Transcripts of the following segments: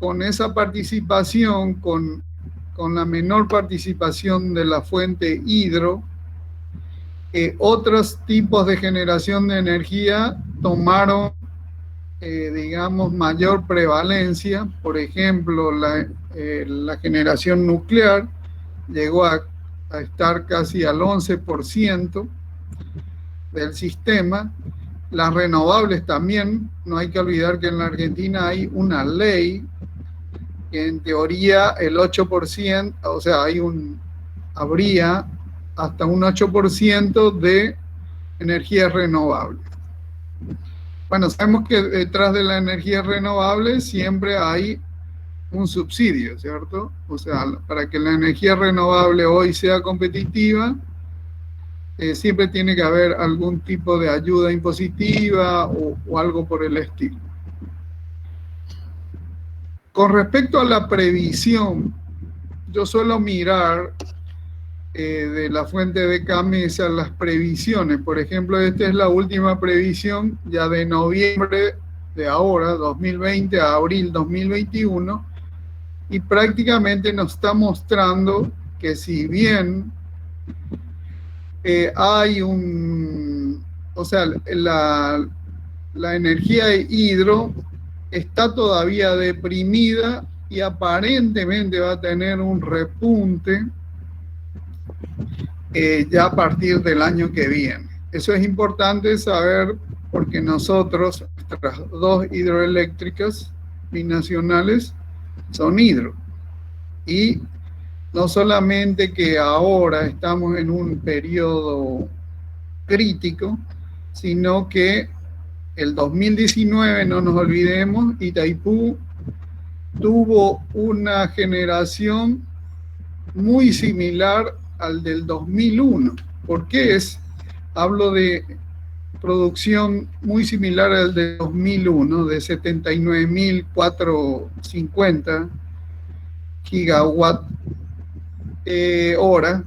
con esa participación, con la menor participación de la fuente hidro, otros tipos de generación de energía tomaron, digamos, mayor prevalencia. Por ejemplo, la generación nuclear llegó a estar casi al 11% del sistema. Las renovables también, no hay que olvidar que en la Argentina hay una ley que en teoría el 8%, o sea, habría hasta un 8% de energías renovables. Bueno, sabemos que detrás de la energía renovable siempre hay un subsidio, ¿cierto? O sea, para que la energía renovable hoy sea competitiva, siempre tiene que haber algún tipo de ayuda impositiva o algo por el estilo. Con respecto a la previsión, yo suelo mirar de la fuente de CAMESA las previsiones. Por ejemplo, esta es la última previsión ya de noviembre de ahora, 2020, a abril 2021, y prácticamente nos está mostrando que si bien hay o sea, la energía hidro está todavía deprimida y aparentemente va a tener un repunte ya a partir del año que viene. Eso es importante saber porque nosotros, nuestras dos hidroeléctricas binacionales son hidro. Y no solamente que ahora estamos en un periodo crítico, sino que el 2019, no nos olvidemos, Itaipú tuvo una generación muy similar al del 2001. ¿Por qué hablo de producción muy similar al del 2001, de 79.450 gigawatt hora?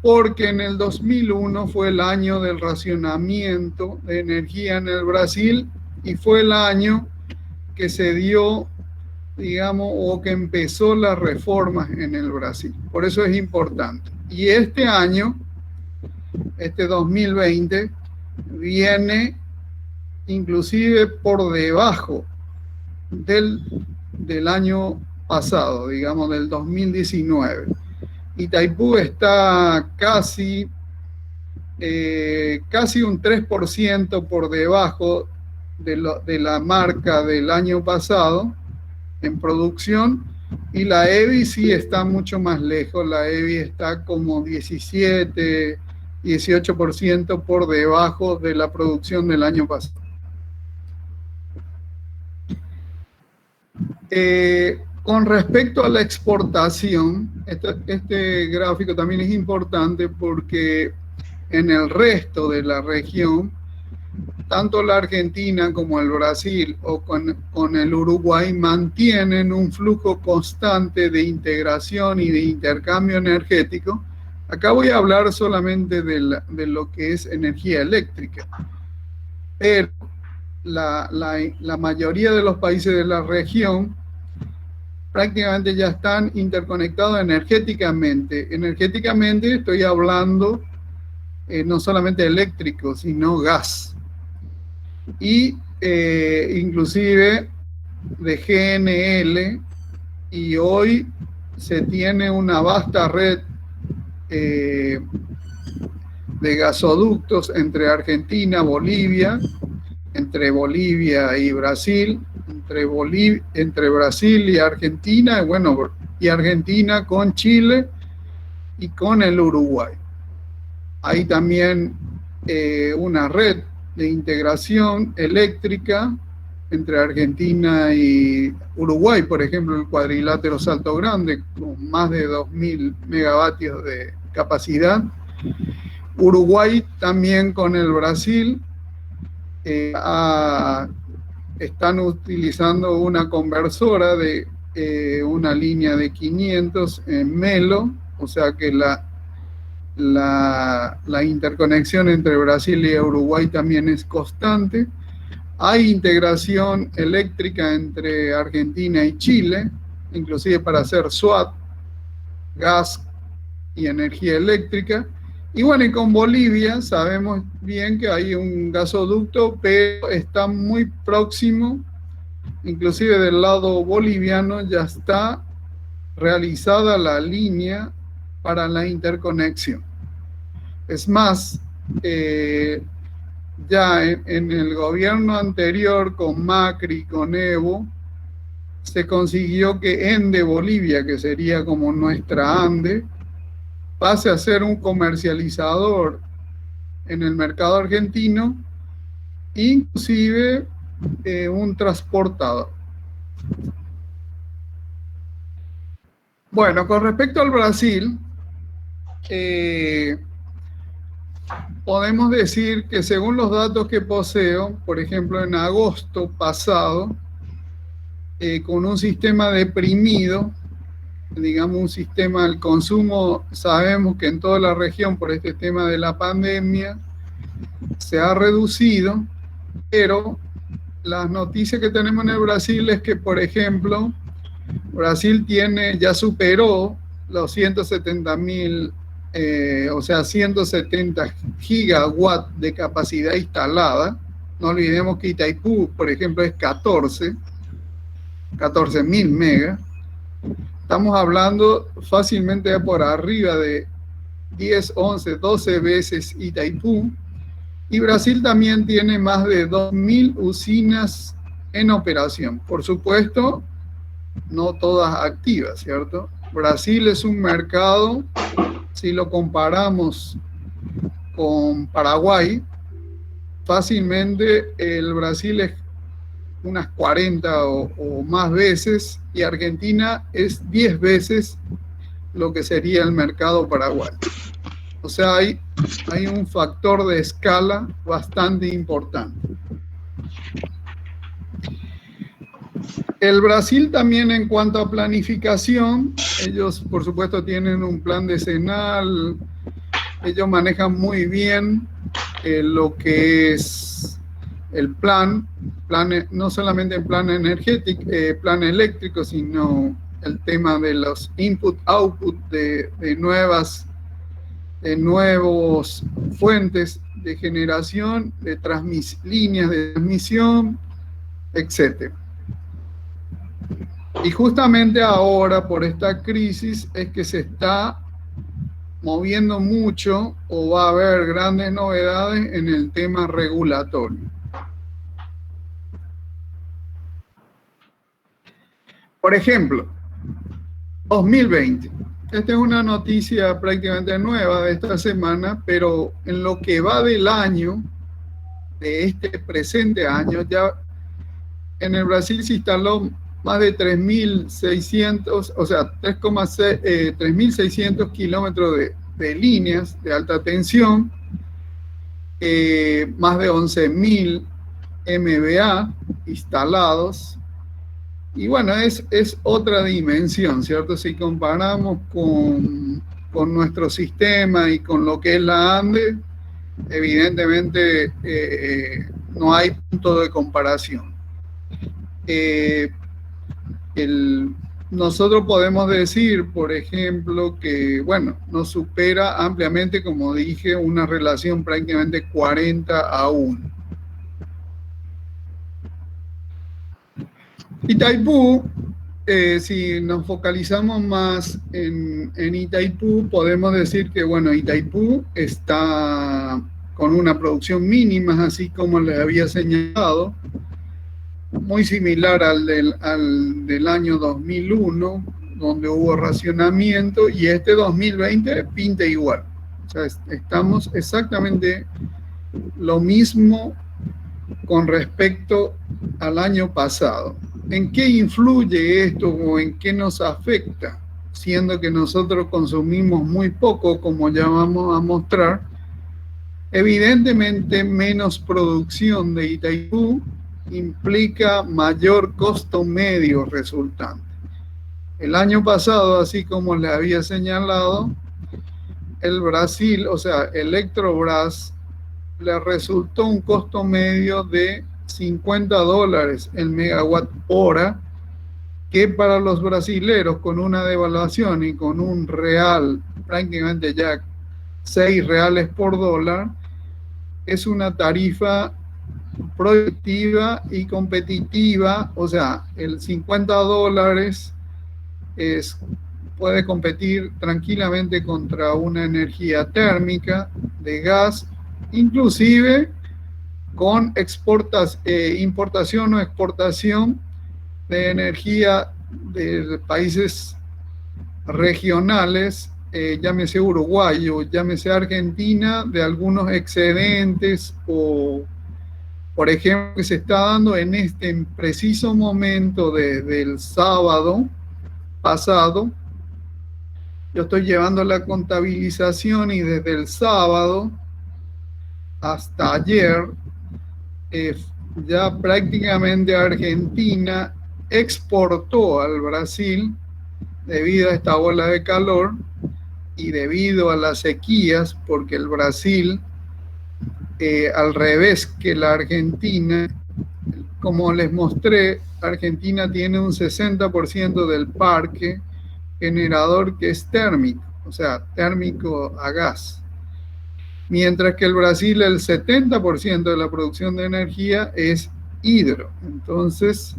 Porque en el 2001 fue el año del racionamiento de energía en el Brasil y fue el año que se dio, digamos, o que empezó las reformas en el Brasil. Por eso es importante. Y este año, este 2020, viene inclusive por debajo del año pasado, digamos, del 2019. Itaipú está casi un 3% por debajo de la marca del año pasado en producción, y la EBI sí está mucho más lejos. La EBI está como 17, 18% por debajo de la producción del año pasado. Con respecto a la exportación, este gráfico también es importante porque en el resto de la región, tanto la Argentina como el Brasil o con el Uruguay mantienen un flujo constante de integración y de intercambio energético. Acá voy a hablar solamente de lo que es energía eléctrica, pero la mayoría de los países de la región prácticamente ya están interconectados energéticamente. Energéticamente estoy hablando no solamente eléctrico, sino gas. Y inclusive de GNL, y hoy se tiene una vasta red de gasoductos entre Argentina, Bolivia, entre Bolivia y Brasil, entre Brasil y Argentina, bueno, y Argentina con Chile y con el Uruguay. Hay también una red de integración eléctrica entre Argentina y Uruguay, por ejemplo, el cuadrilátero Salto Grande, con más de 2.000 megavatios de capacidad. Uruguay también con el Brasil están utilizando una conversora de una línea de 500 en Melo, o sea que la interconexión entre Brasil y Uruguay también es constante. Hay integración eléctrica entre Argentina y Chile, inclusive para hacer SWAT, gas y energía eléctrica. Y bueno, y con Bolivia sabemos bien que hay un gasoducto, pero está muy próximo, inclusive del lado boliviano ya está realizada la línea para la interconexión. Es más, ya en el gobierno anterior con Macri, con Evo, se consiguió que ENDE Bolivia, que sería como nuestra ANDE, pase a ser un comercializador en el mercado argentino, inclusive un transportador. Bueno, con respecto al Brasil, podemos decir que según los datos que poseo, por ejemplo, en agosto pasado, con un sistema deprimido, digamos un sistema del consumo, sabemos que en toda la región por este tema de la pandemia se ha reducido, pero las noticias que tenemos en el Brasil es que, por ejemplo, Brasil ya superó los 170.000, o sea, 170 gigawatts de capacidad instalada. No olvidemos que Itaipú, por ejemplo, es 14.000 megas. Estamos hablando fácilmente por arriba de 10, 11, 12 veces Itaipú. Y Brasil también tiene más de 2.000 usinas en operación. Por supuesto, no todas activas, ¿cierto? Brasil es un mercado, si lo comparamos con Paraguay, fácilmente el Brasil es unas 40 o más veces y Argentina es 10 veces lo que sería el mercado paraguayo. O sea, hay un factor de escala bastante importante. El Brasil también, en cuanto a planificación, ellos por supuesto tienen un plan decenal, ellos manejan muy bien lo que es el plan, no solamente el plan energético, plan eléctrico, sino el tema de los input-output de nuevos fuentes de generación, de líneas de transmisión, etc. Y justamente ahora, por esta crisis, es que se está moviendo mucho o va a haber grandes novedades en el tema regulatorio. Por ejemplo, 2020. Esta es una noticia prácticamente nueva de esta semana, pero en lo que va del año, de este presente año, ya en el Brasil se instaló más de 3.600, o sea, 3.600 kilómetros de líneas de alta tensión, más de 11.000 MVA instalados. Y bueno, es otra dimensión, ¿cierto? Si comparamos con nuestro sistema y con lo que es la ANDE, evidentemente no hay punto de comparación. Nosotros podemos decir, por ejemplo, que, bueno, nos supera ampliamente, como dije, una relación prácticamente 40-1. Itaipú, si nos focalizamos más en Itaipú, podemos decir que, bueno, Itaipú está con una producción mínima, así como les había señalado, muy similar al del año 2001, donde hubo racionamiento, y este 2020 pinta igual. O sea, estamos exactamente lo mismo con respecto al año pasado. ¿En qué influye esto o en qué nos afecta? Siendo que nosotros consumimos muy poco, como ya vamos a mostrar, evidentemente menos producción de Itaipú implica mayor costo medio resultante. El año pasado, así como le había señalado, el Brasil, o sea, Electrobras, le resultó un costo medio de $50 el megawatt hora, que para los brasileros, con una devaluación y con un real prácticamente ya 6 reales por dólar, es una tarifa productiva y competitiva. O sea, el $50 puede competir tranquilamente contra una energía térmica de gas, inclusive con importación o exportación de energía de países regionales, llámese Uruguay o llámese Argentina, de algunos excedentes, o por ejemplo que se está dando en este preciso momento del sábado pasado. Yo estoy llevando la contabilización y desde el sábado hasta ayer ya prácticamente Argentina exportó al Brasil, debido a esta ola de calor y debido a las sequías, porque el Brasil, al revés que la Argentina, como les mostré, Argentina tiene un 60% del parque generador que es térmico, o sea, térmico a gas. Mientras que el Brasil, el 70% de la producción de energía es hidro. Entonces,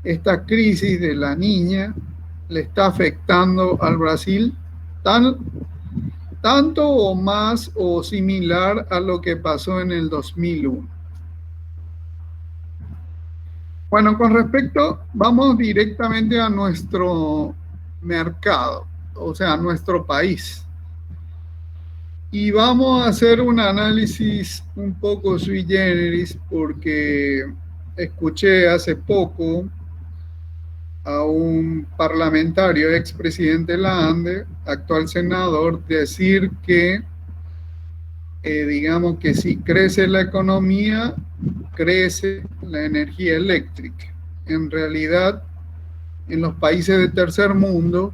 esta crisis de la Niña le está afectando al Brasil tanto o más o similar a lo que pasó en el 2001. Bueno, con respecto, vamos directamente a nuestro mercado, o sea, a nuestro país. Y vamos a hacer un análisis un poco sui generis, porque escuché hace poco a un parlamentario, expresidente de la ANDE, actual senador, decir que, digamos que si crece la economía, crece la energía eléctrica. En realidad, en los países de tercer mundo,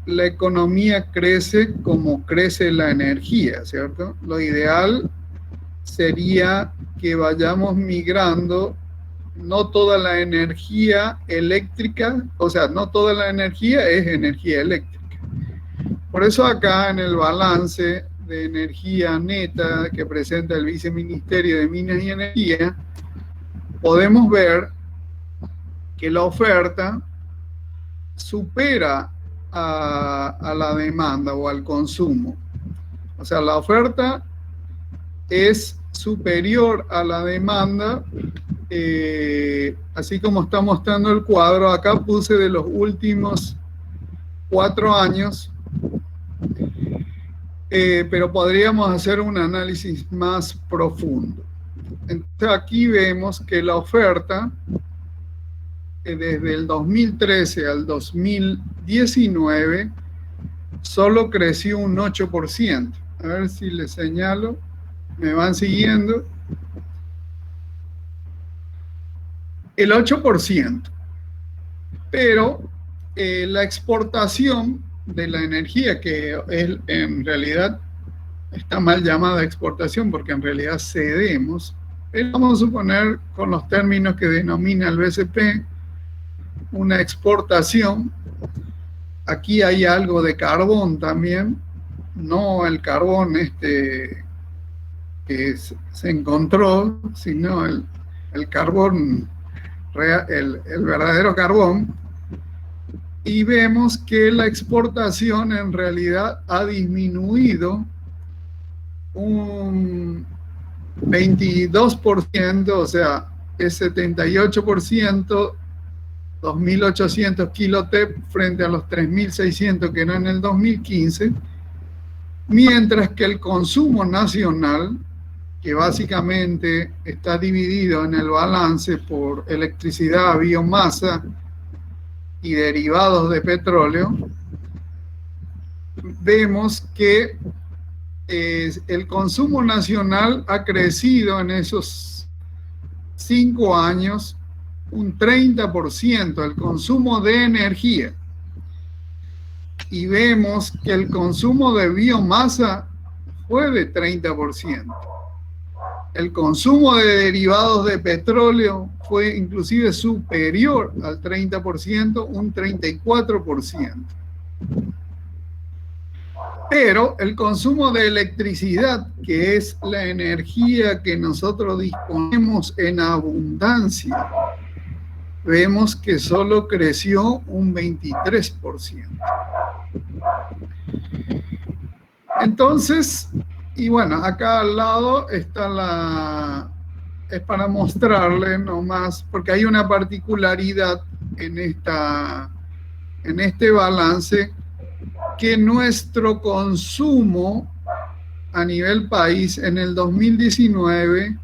la economía crece como crece la energía, ¿cierto? Lo ideal sería que vayamos migrando. No toda la energía eléctrica, o sea, no toda la energía es energía eléctrica. Por eso acá en el balance de energía neta que presenta el Viceministerio de Minas y Energía, podemos ver que la oferta supera a la demanda o al consumo. O sea, la oferta es superior a la demanda, así como está mostrando el cuadro. Acá puse de los últimos 4 años, pero podríamos hacer un análisis más profundo. Entonces aquí vemos que la oferta desde el 2013 al 2019 solo creció un 8%. A ver si les señalo, me van siguiendo. El 8%. Pero la exportación de la energía, que es, en realidad está mal llamada exportación porque en realidad cedemos, pero vamos a suponer, con los términos que denomina el BCP, una exportación. Aquí hay algo de carbón también, no el carbón que se encontró, sino el carbón real, el verdadero carbón. Y vemos que la exportación en realidad ha disminuido un 22%, o sea, es 78%, 2.800 kilotep frente a los 3.600 que eran en el 2015, mientras que el consumo nacional, que básicamente está dividido en el balance por electricidad, biomasa y derivados de petróleo, vemos que el consumo nacional ha crecido en esos 5 años un 30%, el consumo de energía. Y vemos que el consumo de biomasa fue de 30%. el consumo de derivados de petróleo fue inclusive superior al 30%, un 34%. Pero el consumo de electricidad, que es la energía que nosotros disponemos en abundancia, vemos que solo creció un 23%. Entonces, y bueno, acá al lado está es para mostrarle nomás, porque hay una particularidad en este balance, que nuestro consumo a nivel país en el 2019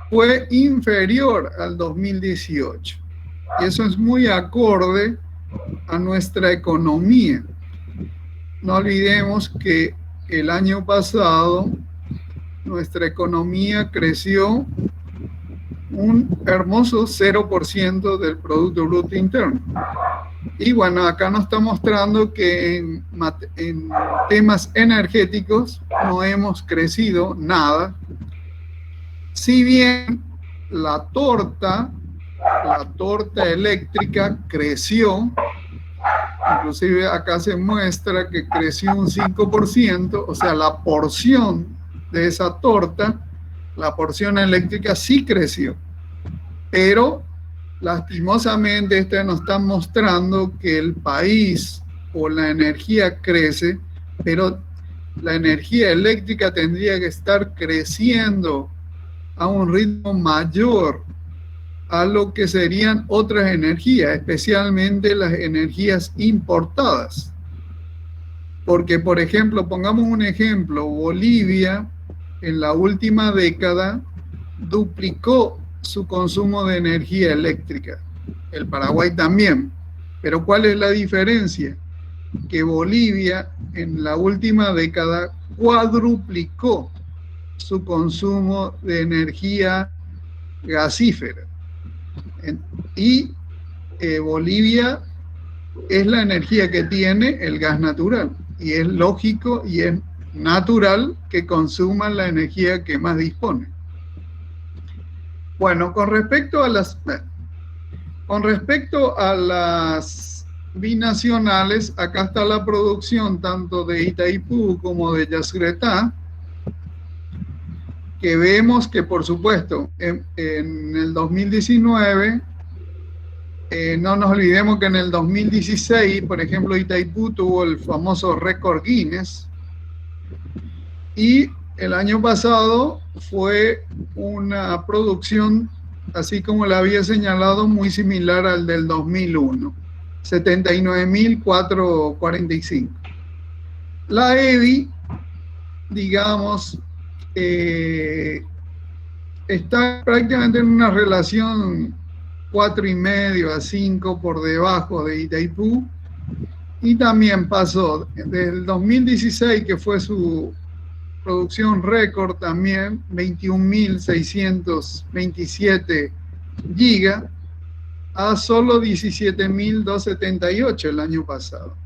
fue inferior al 2018. Y eso es muy acorde a nuestra economía. No olvidemos que el año pasado nuestra economía creció un hermoso 0% del Producto Bruto Interno. Y bueno, acá nos está mostrando que en temas energéticos no hemos crecido nada. Si bien la torta eléctrica creció, inclusive acá se muestra que creció un 5%, o sea, la porción de esa torta, la porción eléctrica sí creció, pero lastimosamente nos está mostrando que el país o la energía crece, pero la energía eléctrica tendría que estar creciendo a un ritmo mayor a lo que serían otras energías, especialmente las energías importadas. Porque, por ejemplo, pongamos un ejemplo, Bolivia en la última década duplicó su consumo de energía eléctrica. El Paraguay también. Pero ¿cuál es la diferencia? Que Bolivia en la última década cuadruplicó su consumo de energía gasífera. Y Bolivia es la energía que tiene el gas natural. Y es lógico y es natural que consuman la energía que más dispone. Bueno, con respecto a las binacionales, acá está la producción tanto de Itaipú como de Yacyretá, que vemos que, por supuesto, en el 2019, no nos olvidemos que en el 2016, por ejemplo, Itaipú tuvo el famoso récord Guinness, y el año pasado fue una producción, así como la había señalado, muy similar al del 2001, 79.445. La EBI, digamos, está prácticamente en una relación 4,5 a 5 por debajo de Itaipú, y también pasó desde el 2016, que fue su producción récord también, 21.627 gigas, a solo 17.278 el año pasado.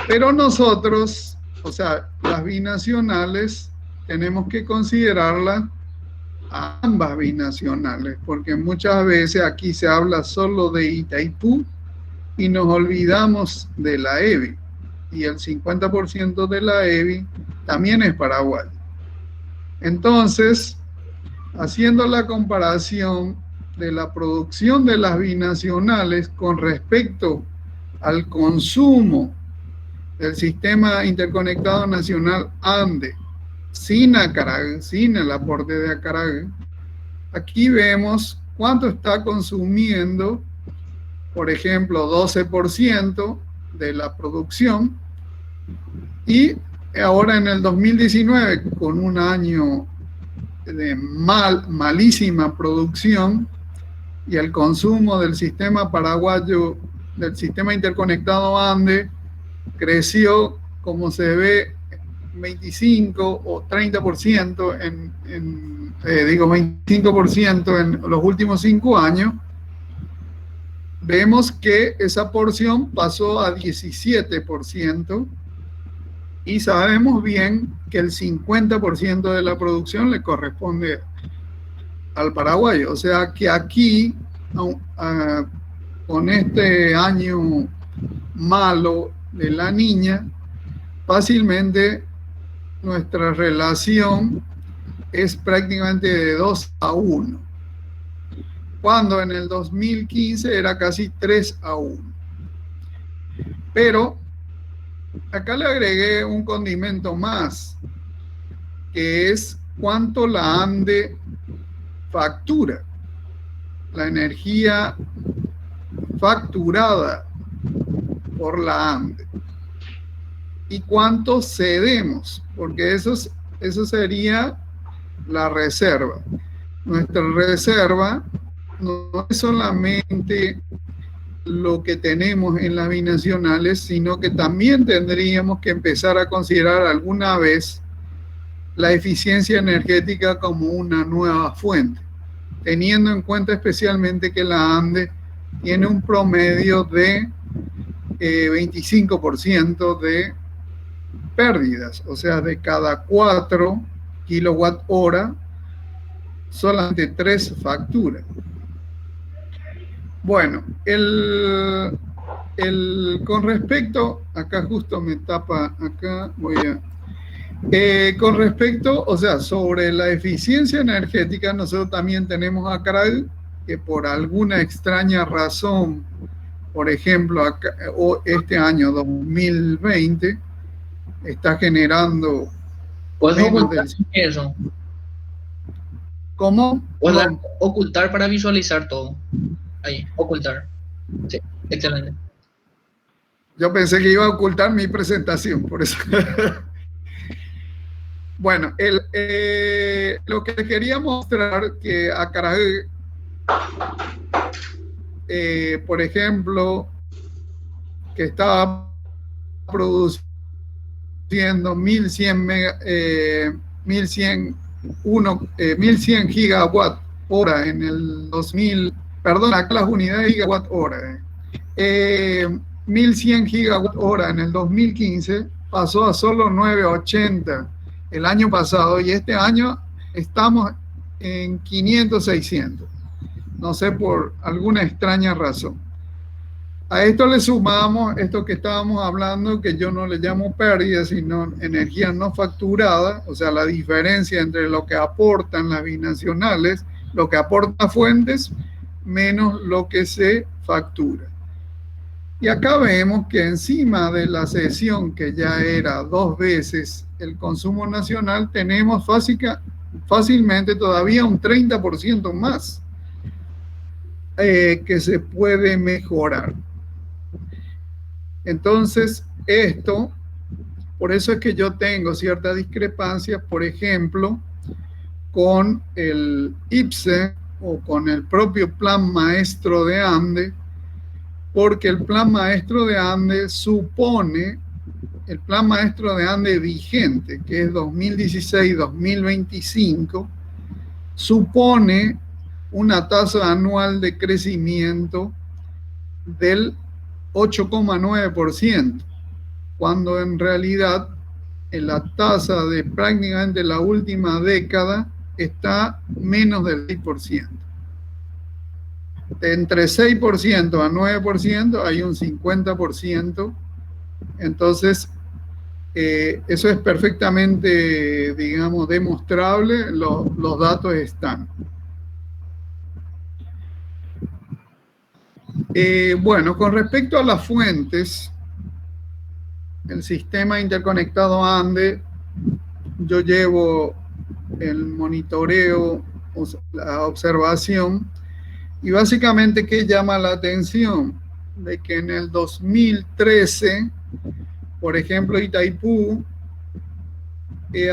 Pero nosotros, o sea, las binacionales, tenemos que considerarlas a ambas binacionales, porque muchas veces aquí se habla solo de Itaipú y nos olvidamos de la EBI. Y el 50% de la EBI también es Paraguay. Entonces, haciendo la comparación de la producción de las binacionales con respecto al consumo del Sistema Interconectado Nacional ANDE, sin Acaragüe, sin el aporte de Acaragüe, aquí vemos cuánto está consumiendo, por ejemplo, 12% de la producción, y ahora en el 2019, con un año de malísima producción, y el consumo del sistema paraguayo, del sistema interconectado ANDE, creció, como se ve, 25 o 30% 25% en los últimos 5 años. Vemos que esa porción pasó a 17%, Y sabemos bien que el 50% de la producción le corresponde al Paraguay. O sea que aquí, con este año malo de la niña, fácilmente nuestra relación es prácticamente de 2-1, cuando en el 2015 era casi 3-1. Pero acá le agregué un condimento más, que es cuánto la ANDE factura, la energía facturada por la ANDE, y cuánto cedemos, porque eso sería la reserva. Nuestra reserva no es solamente lo que tenemos en las binacionales, sino que también tendríamos que empezar a considerar alguna vez la eficiencia energética como una nueva fuente, teniendo en cuenta especialmente que la ANDE tiene un promedio de 25% de pérdidas, o sea, de cada 4 kilowatt hora, solamente 3 facturas. Bueno, con respecto, acá justo me tapa, acá voy a... con respecto, o sea, sobre la eficiencia energética, nosotros también tenemos a CRAL, que por alguna extraña razón, por ejemplo, acá, este año 2020, está generando... ¿Puedes ocultar eso? ¿Cómo? Puedes dar ocultar para visualizar todo. Ahí, ocultar. Sí, excelente. Yo pensé que iba a ocultar mi presentación, por eso. Bueno, lo que quería mostrar que a Carajé, por ejemplo, que estaba produciendo 1100 gigawatt hora en el 2000, perdón, acá las unidades de gigawatt hora. 1100 gigawatt hora en el 2015 pasó a solo 980 el año pasado, y este año estamos en 500, 600. No sé, por alguna extraña razón. A esto le sumamos esto que estábamos hablando, que yo no le llamo pérdida, sino energía no facturada, o sea, la diferencia entre lo que aportan las binacionales, lo que aportan fuentes, menos lo que se factura. Y acá vemos que encima de la cesión, que ya era 2 veces el consumo nacional, tenemos fácilmente todavía un 30% más que se puede mejorar. Entonces, por eso es que yo tengo cierta discrepancia, por ejemplo, con el IPCEI o con el propio plan maestro de ANDE, porque el plan maestro de ANDE supone, el plan maestro de ANDE vigente, que es 2016-2025, supone una tasa anual de crecimiento del 8,9%, cuando en realidad en la tasa de prácticamente la última década está menos del 6%. De entre 6% a 9% hay un 50%. Entonces, eso es perfectamente, digamos, demostrable, los datos están. Bueno, con respecto a las fuentes, el sistema interconectado ANDE, yo llevo el monitoreo, la observación, y básicamente, ¿qué llama la atención? De que en el 2013, por ejemplo, Itaipú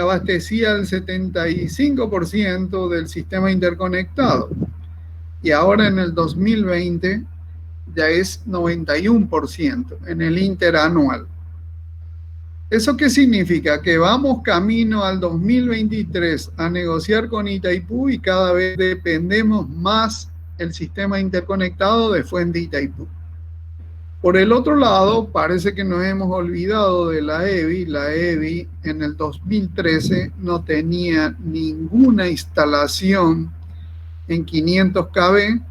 abastecía el 75% del sistema interconectado, y ahora en el 2020 ya es 91% en el interanual. ¿Eso qué significa? Que vamos camino al 2023 a negociar con Itaipú y cada vez dependemos más el sistema interconectado de Fuente Itaipú. Por el otro lado, parece que nos hemos olvidado de la EBI. La EBI en el 2013 no tenía ninguna instalación en 500 kV.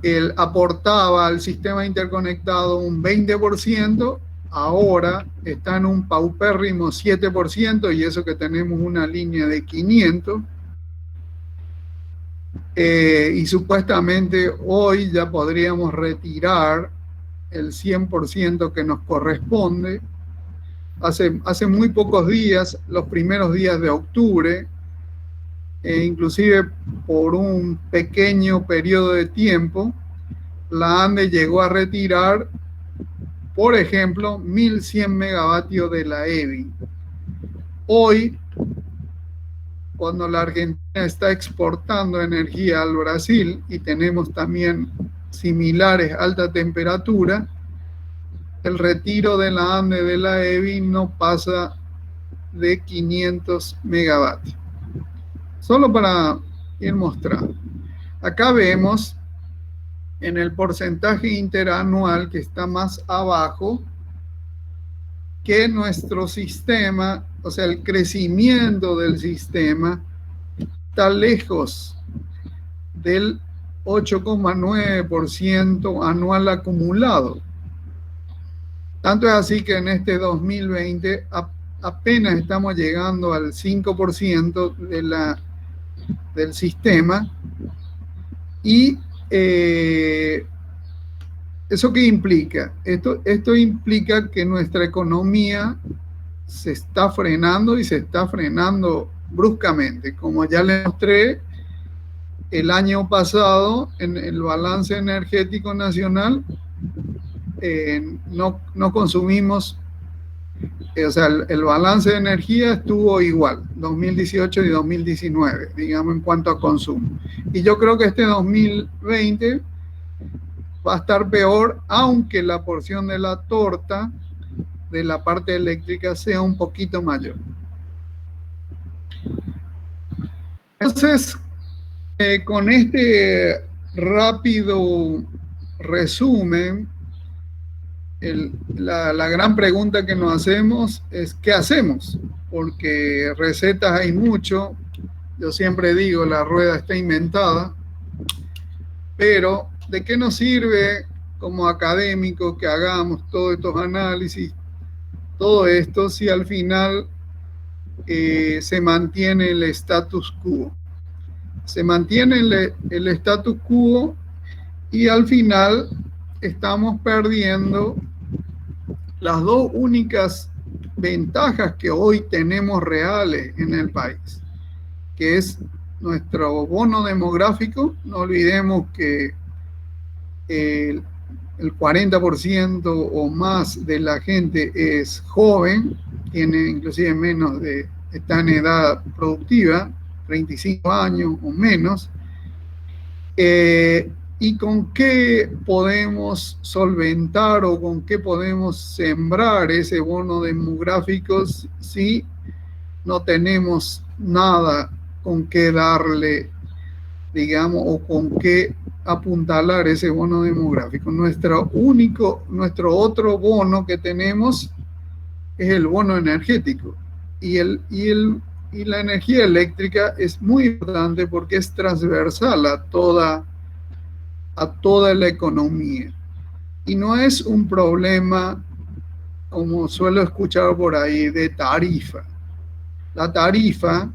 Él aportaba al sistema interconectado un 20%, ahora está en un paupérrimo 7%, y eso que tenemos una línea de 500. Y supuestamente hoy ya podríamos retirar el 100% que nos corresponde. Hace muy pocos días, los primeros días de octubre, inclusive por un pequeño periodo de tiempo, la ANDE llegó a retirar, por ejemplo, 1100 megavatios de la EBI. Hoy, cuando la Argentina está exportando energía al Brasil y tenemos también similares alta temperatura, el retiro de la ANDE de la EBI no pasa de 500 megavatios. Solo para ir mostrando. Acá vemos en el porcentaje interanual, que está más abajo, que nuestro sistema, o sea, el crecimiento del sistema está lejos del 8,9% anual acumulado. Tanto es así que en este 2020 apenas estamos llegando al 5% del sistema. Y ¿eso qué implica? Esto implica que nuestra economía se está frenando, y se está frenando bruscamente. Como ya les mostré, el año pasado en el balance energético nacional no consumimos, o sea, el balance de energía estuvo igual, 2018 y 2019, digamos, en cuanto a consumo. Y yo creo que este 2020 va a estar peor, aunque la porción de la torta de la parte eléctrica sea un poquito mayor. Entonces, con este rápido resumen, la gran pregunta que nos hacemos es ¿qué hacemos? Porque recetas hay mucho. Yo siempre digo, la rueda está inventada, pero ¿de qué nos sirve como académicos que hagamos todos estos análisis, todo esto, si al final se mantiene el status quo? Se mantiene el status quo, y al final estamos perdiendo las dos únicas ventajas que hoy tenemos reales en el país, que es nuestro bono demográfico. No olvidemos que el 40% o más de la gente es joven, tiene inclusive está en edad productiva, 35 años o menos. ¿Y con qué podemos solventar o con qué podemos sembrar ese bono demográfico si no tenemos nada con qué darle, digamos, o con qué apuntalar ese bono demográfico? Nuestro otro bono que tenemos es el bono energético, y la energía eléctrica es muy importante porque es transversal a toda la economía, y no es un problema, como suelo escuchar por ahí, de tarifa. La tarifa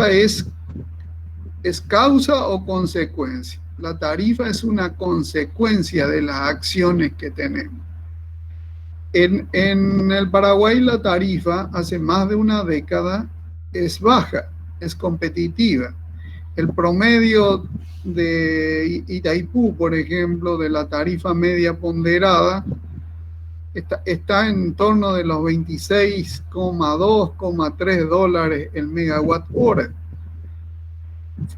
es causa o consecuencia. La tarifa es una consecuencia de las acciones que tenemos. En el Paraguay la tarifa hace más de una década es baja, es competitiva. El promedio de Itaipú, por ejemplo, de la tarifa media ponderada, está en torno de los 26,2,3 dólares el megawatt hora.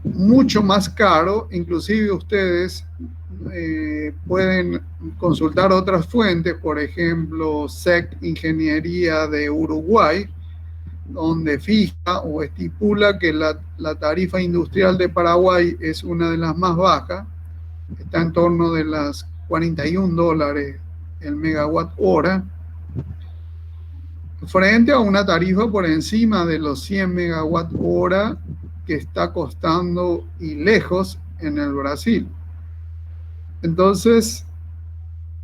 Mucho más caro. Inclusive ustedes pueden consultar otras fuentes, por ejemplo, SEC Ingeniería de Uruguay, donde fija o estipula que la tarifa industrial de Paraguay es una de las más bajas, está en torno de las $41 el megawatt hora, frente a una tarifa por encima de los 100 megawatt hora que está costando y lejos en el Brasil. Entonces,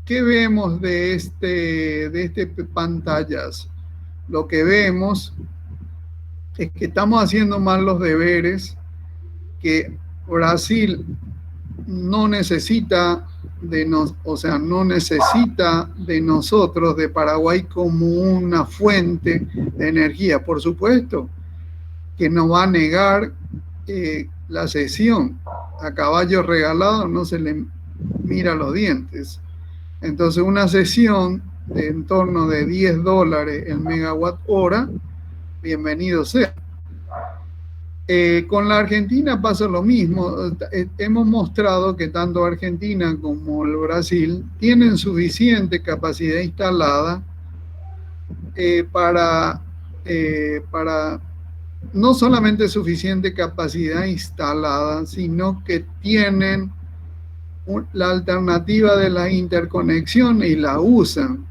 ¿qué vemos de este pantallazo? Lo que vemos es que estamos haciendo mal los deberes, que Brasil no necesita no necesita de nosotros, de Paraguay, como una fuente de energía. Por supuesto que nos va a negar la cesión. A caballo regalado no se le mira los dientes. Entonces, una cesión de en torno de $10 el megawatt hora, bienvenido sea. Con la Argentina pasa lo mismo. Hemos mostrado que tanto Argentina como el Brasil tienen suficiente capacidad instalada para no solamente suficiente capacidad instalada, sino que tienen la alternativa de la interconexión y la usan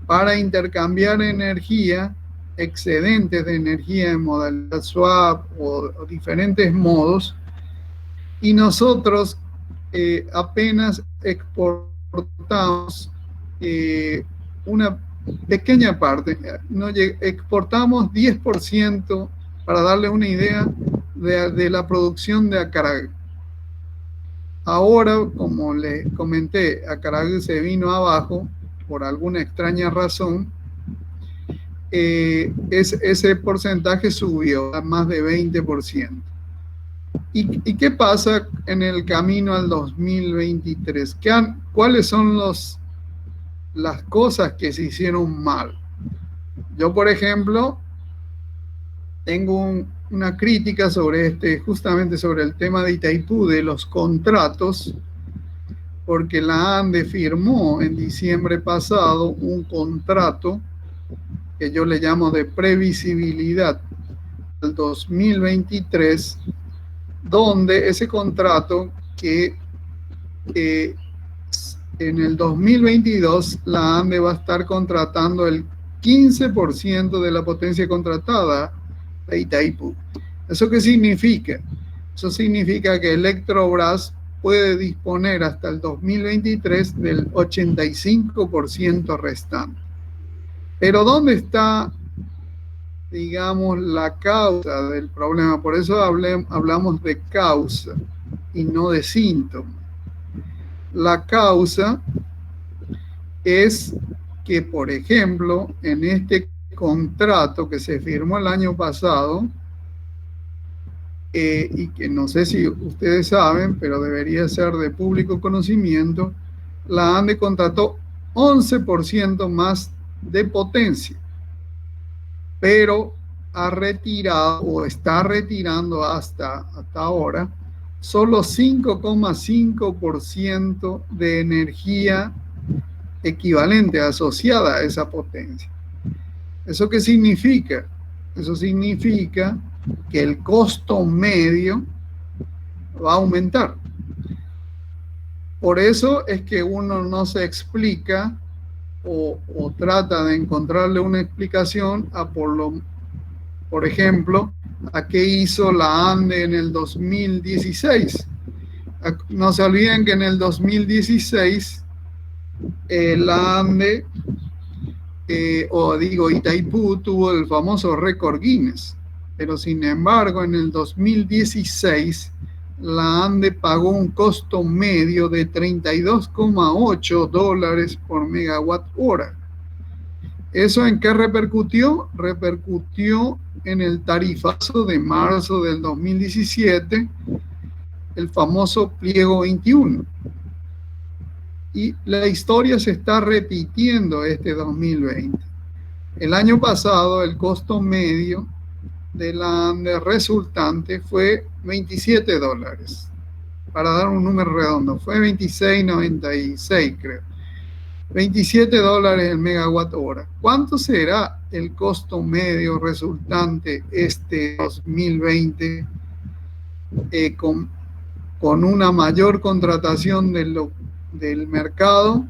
para intercambiar energía, excedentes de energía en modalidad swap o diferentes modos, y nosotros apenas exportamos una pequeña parte, exportamos 10%, para darle una idea, de la producción de Acaragüe. Ahora, como les comenté, Acaragüe se vino abajo por alguna extraña razón. Ese porcentaje subió a más de 20%. ¿Y qué pasa en el camino al 2023? ¿Cuáles son las cosas que se hicieron mal? Yo, por ejemplo, tengo una crítica sobre justamente sobre el tema de Itaipú, de los contratos, porque la ANDE firmó en diciembre pasado un contrato que yo le llamo de previsibilidad del 2023, donde ese contrato que en el 2022 la ANDE va a estar contratando el 15% de la potencia contratada de Itaipú. ¿Eso qué significa? Eso significa que Electrobras puede disponer hasta el 2023 del 85% restante. Pero ¿dónde está, digamos, la causa del problema? Por eso hablamos de causa y no de síntoma. La causa es que, por ejemplo, en este contrato que se firmó el año pasado, y que no sé si ustedes saben, pero debería ser de público conocimiento, la ANDE contrató 11% más de potencia, pero ha retirado o está retirando hasta ahora solo 5,5% de energía equivalente asociada a esa potencia. ¿Eso qué significa? Eso significa que el costo medio va a aumentar. Por eso es que uno no se explica o trata de encontrarle una explicación por ejemplo, a qué hizo la ANDE en el 2016. No se olviden que en el 2016 la ANDE, Itaipú, tuvo el famoso récord Guinness, pero sin embargo en el 2016 la ANDE pagó un costo medio de $32,8 por megawatt hora. ¿Eso en qué repercutió? Repercutió en el tarifazo de marzo del 2017, el famoso pliego 21. Y la historia se está repitiendo este 2020. El año pasado el costo medio de la ANDE resultante fue $27. Para dar un número redondo, fue 26,96 creo. $27 el megawatt hora. ¿Cuánto será el costo medio resultante este 2020 con una mayor contratación del mercado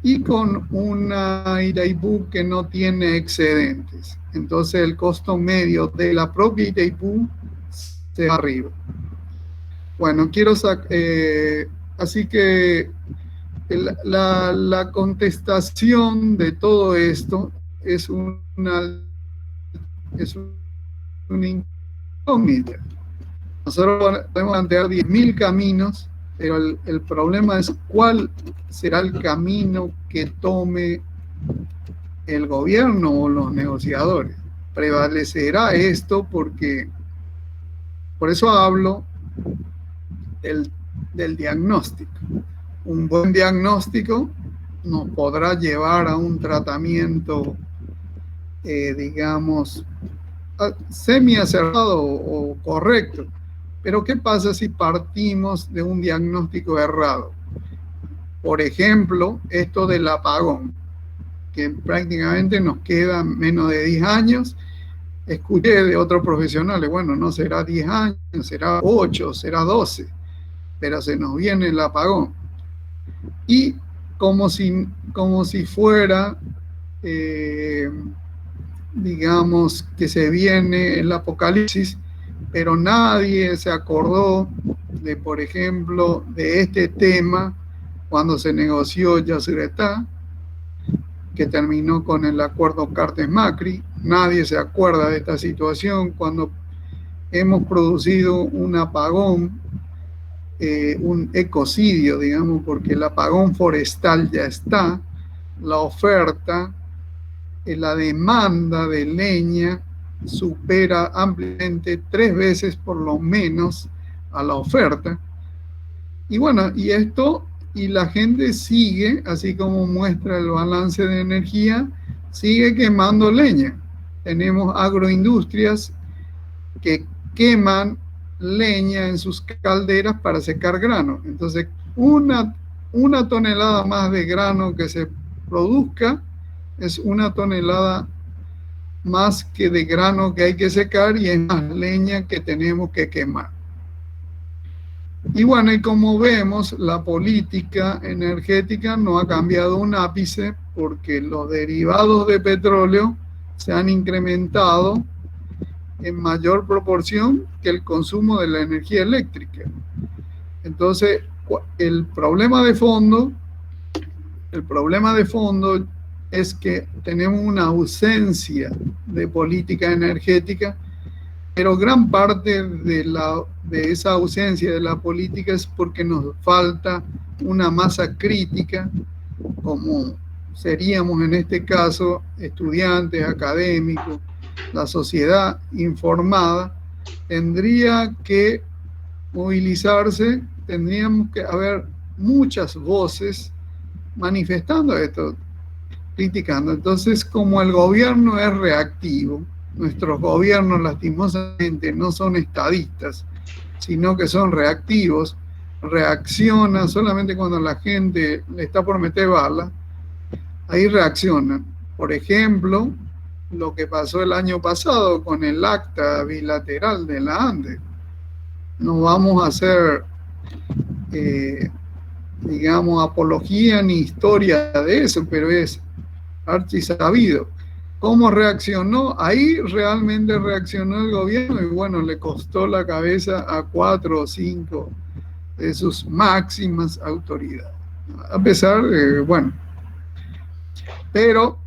y con una Itaipú que no tiene excedentes. Entonces el costo medio de la propia Itaipú se va arriba. Bueno, así que la contestación de todo esto es una incógnita. Nosotros podemos plantear 10.000 caminos, pero el problema es cuál será el camino que tome el gobierno o los negociadores. Prevalecerá esto porque, por eso hablo del diagnóstico. Un buen diagnóstico nos podrá llevar a un tratamiento, digamos, semi-acertado o correcto. Pero ¿qué pasa si partimos de un diagnóstico errado? Por ejemplo, esto del apagón, que prácticamente nos quedan menos de 10 años. Escuché de otros profesionales, bueno, no será 10 años, será 8, será 12, pero se nos viene el apagón. Y como si fuera, digamos, que se viene el apocalipsis, pero nadie se acordó de, por ejemplo, de este tema cuando se negoció Yacyretá, que terminó con el acuerdo Cartes-Macri. Nadie se acuerda de esta situación cuando hemos producido un apagón, un ecocidio, digamos, porque el apagón forestal ya está, la oferta, la demanda de leña supera ampliamente 3 veces por lo menos a la oferta. Y bueno, y la gente sigue, así como muestra el balance de energía, sigue quemando leña. Tenemos agroindustrias que queman leña en sus calderas para secar grano. Entonces, una tonelada más de grano que se produzca es una tonelada más que de grano que hay que secar y es más leña que tenemos que quemar. Y bueno, y como vemos, la política energética no ha cambiado un ápice porque los derivados de petróleo se han incrementado en mayor proporción que el consumo de la energía eléctrica. Entonces, el problema de fondo es que tenemos una ausencia de política energética, pero gran parte de esa ausencia de la política es porque nos falta una masa crítica, como seríamos en este caso estudiantes, académicos, la sociedad informada. Tendría que movilizarse, tendríamos que haber muchas voces manifestando esto, criticando. Entonces, como el gobierno es reactivo, nuestros gobiernos lastimosamente no son estadistas, sino que son reactivos, reaccionan solamente cuando la gente le está por meter bala, ahí reaccionan. Por ejemplo, lo que pasó el año pasado con el acta bilateral de la ANDE. No vamos a hacer, digamos, apología ni historia de eso, pero es archisabido. ¿Cómo reaccionó? Ahí realmente reaccionó el gobierno y bueno, le costó la cabeza a 4 o 5 de sus máximas autoridades. A pesar de, bueno, pero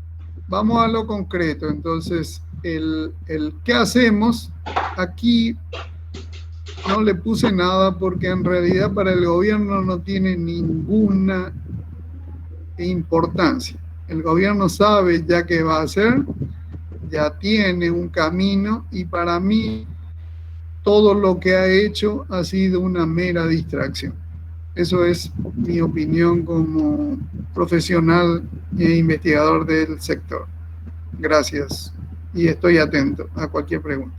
vamos a lo concreto. Entonces, el ¿qué hacemos? Aquí no le puse nada porque en realidad para el gobierno no tiene ninguna importancia. El gobierno sabe ya qué va a hacer, ya tiene un camino y para mí todo lo que ha hecho ha sido una mera distracción. Eso es mi opinión como profesional e investigador del sector. Gracias y estoy atento a cualquier pregunta.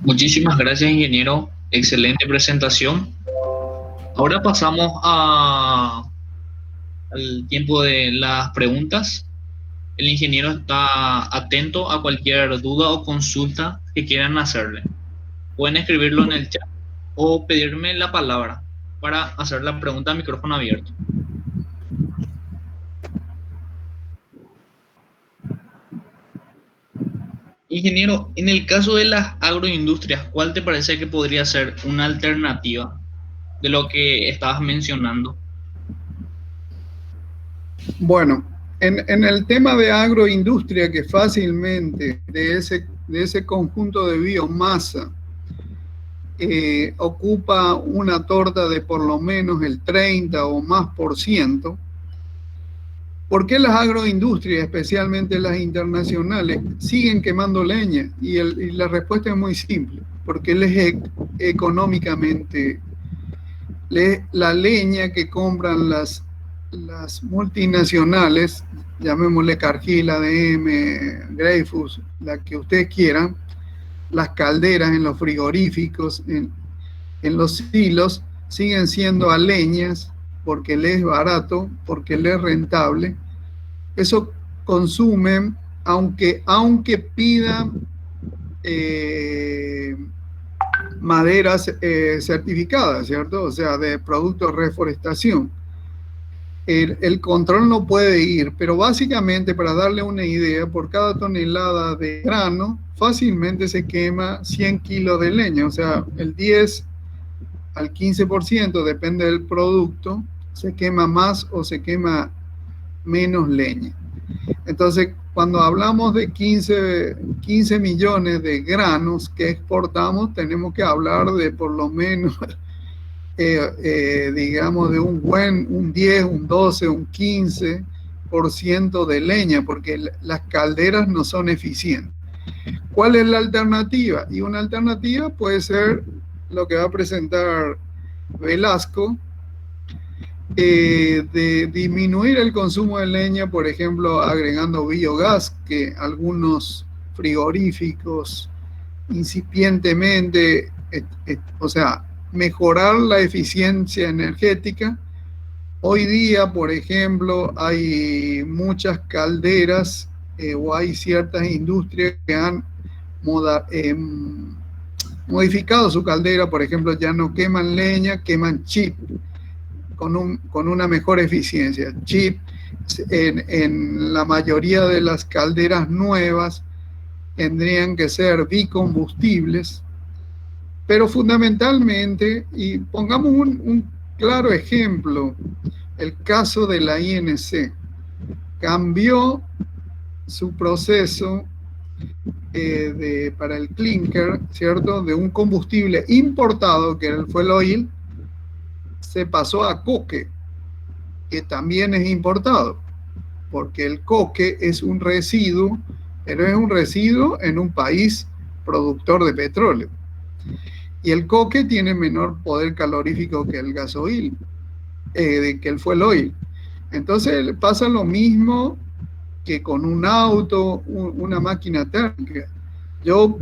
Muchísimas gracias, ingeniero. Excelente presentación. Ahora pasamos al tiempo de las preguntas. El ingeniero está atento a cualquier duda o consulta que quieran hacerle. pueden escribirlo en el chat o pedirme la palabra para hacer la pregunta a micrófono abierto. Ingeniero, en el caso de las agroindustrias, ¿cuál te parece que podría ser una alternativa de lo que estabas mencionando? Bueno, en el tema de agroindustria, que fácilmente de ese conjunto de biomasa ocupa una torta de por lo menos el 30 o más %, ¿por qué las agroindustrias, especialmente las internacionales, siguen quemando leña? Y la respuesta es muy simple, porque económicamente la leña que compran las multinacionales, llamémosle Cargill, ADM, Dreyfus, la que ustedes quieran, las calderas en los frigoríficos, en los silos, siguen siendo a leñas porque les es barato, porque les es rentable. Eso consumen, aunque pidan maderas certificadas, ¿cierto? O sea, de productos de reforestación. El control no puede ir, pero básicamente, para darle una idea, por cada tonelada de grano fácilmente se quema 100 kilos de leña, o sea, el 10 al 15%, depende del producto, se quema más o se quema menos leña. Entonces, cuando hablamos de 15 millones de granos que exportamos, tenemos que hablar de por lo menos digamos, de un 10, un 12, un 15% de leña, porque las calderas no son eficientes. ¿Cuál es la alternativa? Y una alternativa puede ser lo que va a presentar Velasco, de disminuir el consumo de leña, por ejemplo, agregando biogás, que algunos frigoríficos incipientemente, o sea, mejorar la eficiencia energética. Hoy día, por ejemplo, hay muchas calderas o hay ciertas industrias que han modificado su caldera. Por ejemplo, ya no queman leña, queman chip con una mejor eficiencia. Chip en la mayoría de las calderas nuevas tendrían que ser bicombustibles. Pero fundamentalmente, y pongamos un claro ejemplo, el caso de la INC, cambió su proceso para el clinker, ¿cierto? De un combustible importado, que era el fuel oil, se pasó a coque, que también es importado, porque el coque es un residuo, pero es un residuo en un país productor de petróleo. Y el coque tiene menor poder calorífico que el gasoil, que el fuel oil. Entonces pasa lo mismo que con un auto, una máquina térmica. Yo,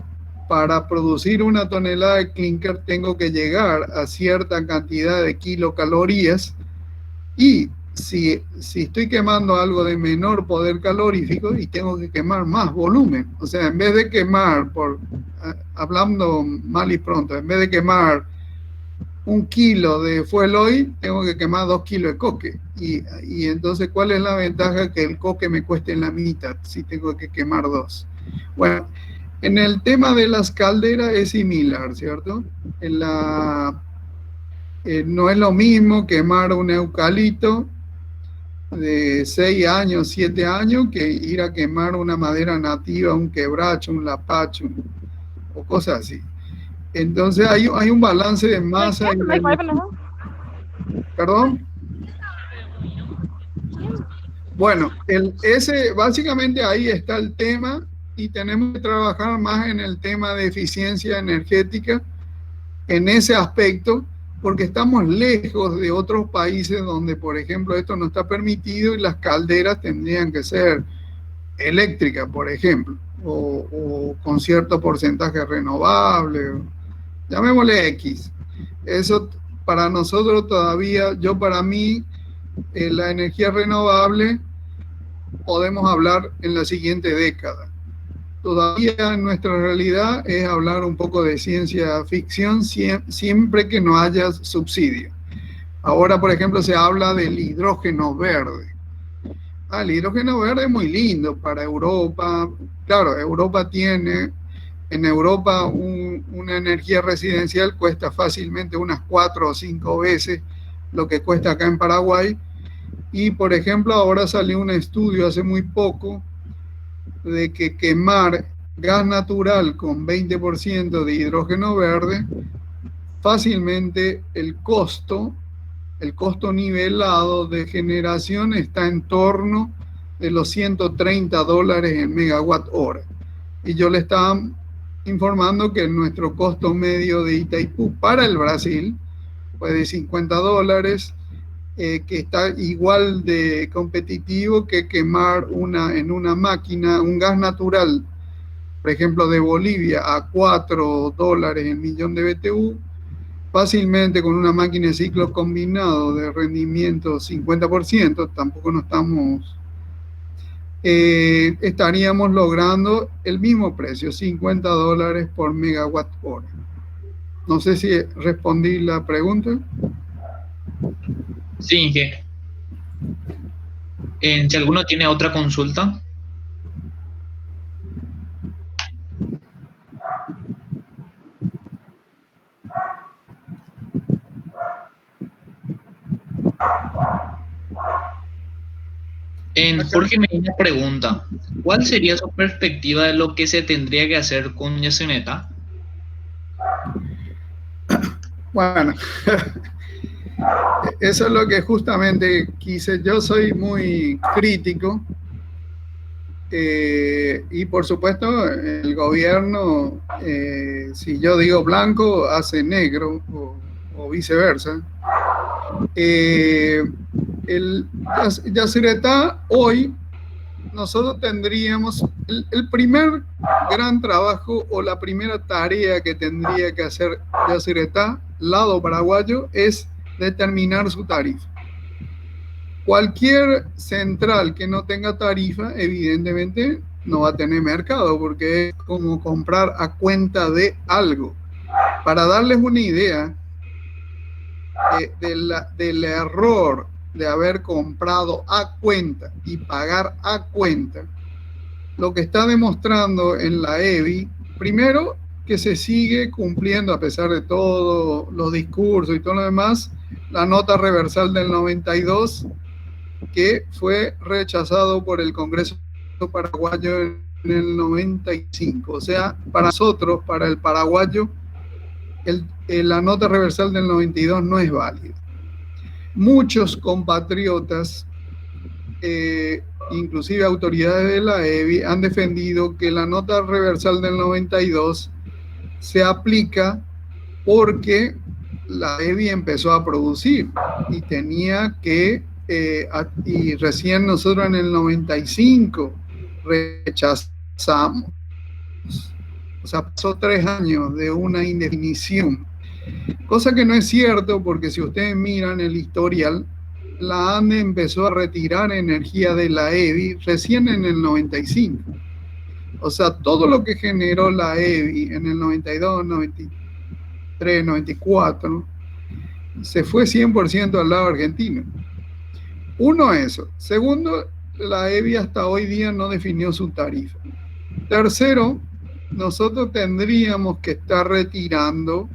para producir una tonelada de clinker, tengo que llegar a cierta cantidad de kilocalorías, y si estoy quemando algo de menor poder calorífico, y tengo que quemar más volumen, o sea, en vez de quemar, hablando mal y pronto, en vez de quemar 1 kilo de fuel oil, tengo que quemar 2 kilos de coque. Y entonces, ¿cuál es la ventaja? Que el coque me cueste en la mitad si tengo que quemar 2. Bueno, en el tema de las calderas es similar, ¿cierto? No es lo mismo quemar un eucalipto de 6 años, 7 años, que ir a quemar una madera nativa, un quebracho, un lapacho, o cosas así. Entonces hay un balance de masa. ¿Perdón? Bueno, básicamente ahí está el tema, y tenemos que trabajar más en el tema de eficiencia energética en ese aspecto, porque estamos lejos de otros países donde, por ejemplo, esto no está permitido, y las calderas tendrían que ser eléctricas, por ejemplo, o con cierto porcentaje renovable, llamémosle X. Eso para nosotros todavía, para mí, la energía renovable podemos hablar en la siguiente década. todavía en nuestra realidad es hablar un poco de ciencia ficción siempre que no haya subsidio. Ahora, por ejemplo, se habla del hidrógeno verde. El hidrógeno verde es muy lindo para Europa. Claro, Europa tiene, en Europa una energía residencial cuesta fácilmente unas 4 o 5 veces lo que cuesta acá en Paraguay. Y, por ejemplo, ahora salió un estudio hace muy poco de que quemar gas natural con 20% de hidrógeno verde, fácilmente el costo nivelado de generación está en torno de los $130 en megawatt hora. Y yo le estaba informando que nuestro costo medio de Itaipú para el Brasil fue de $50, que está igual de competitivo que quemar en una máquina un gas natural, por ejemplo, de Bolivia a $4 el millón de BTU, fácilmente con una máquina de ciclo combinado de rendimiento 50%, tampoco no estamos, estaríamos logrando el mismo precio, $50 por megawatt hora. No sé si respondí la pregunta. Sí, Inge. Si alguno tiene otra consulta. Jorge Medina pregunta, ¿cuál sería su perspectiva de lo que se tendría que hacer con Yacyretá? Bueno, eso es lo que justamente quise. Yo soy muy crítico y por supuesto el gobierno, si yo digo blanco, hace negro o viceversa. El Yacyretá, hoy nosotros tendríamos el primer gran trabajo o la primera tarea que tendría que hacer Yacyretá, lado paraguayo, es determinar su tarifa. Cualquier central que no tenga tarifa, evidentemente no va a tener mercado, porque es como comprar a cuenta de algo. Para darles una idea del error de haber comprado a cuenta y pagar a cuenta, lo que está demostrando en la EBI, primero, que se sigue cumpliendo, a pesar de todos los discursos y todo lo demás, la nota reversal del 92, que fue rechazado por el Congreso paraguayo en el 95. O sea, para nosotros, para el paraguayo, la nota reversal del 92 no es válida. Muchos compatriotas, inclusive autoridades de la EBI, han defendido que la nota reversal del 92 se aplica porque la EBI empezó a producir y tenía que, y recién nosotros en el 95 rechazamos. O sea, pasó 3 años de una indefinición. Cosa que no es cierto, porque si ustedes miran el historial, la ANDE empezó a retirar energía de la EBI recién en el 95. O sea, todo lo que generó la EBI en el 92, 93, 94, se fue 100% al lado argentino. Uno, eso. Segundo, la EBI hasta hoy día no definió su tarifa. Tercero, nosotros tendríamos que estar retirando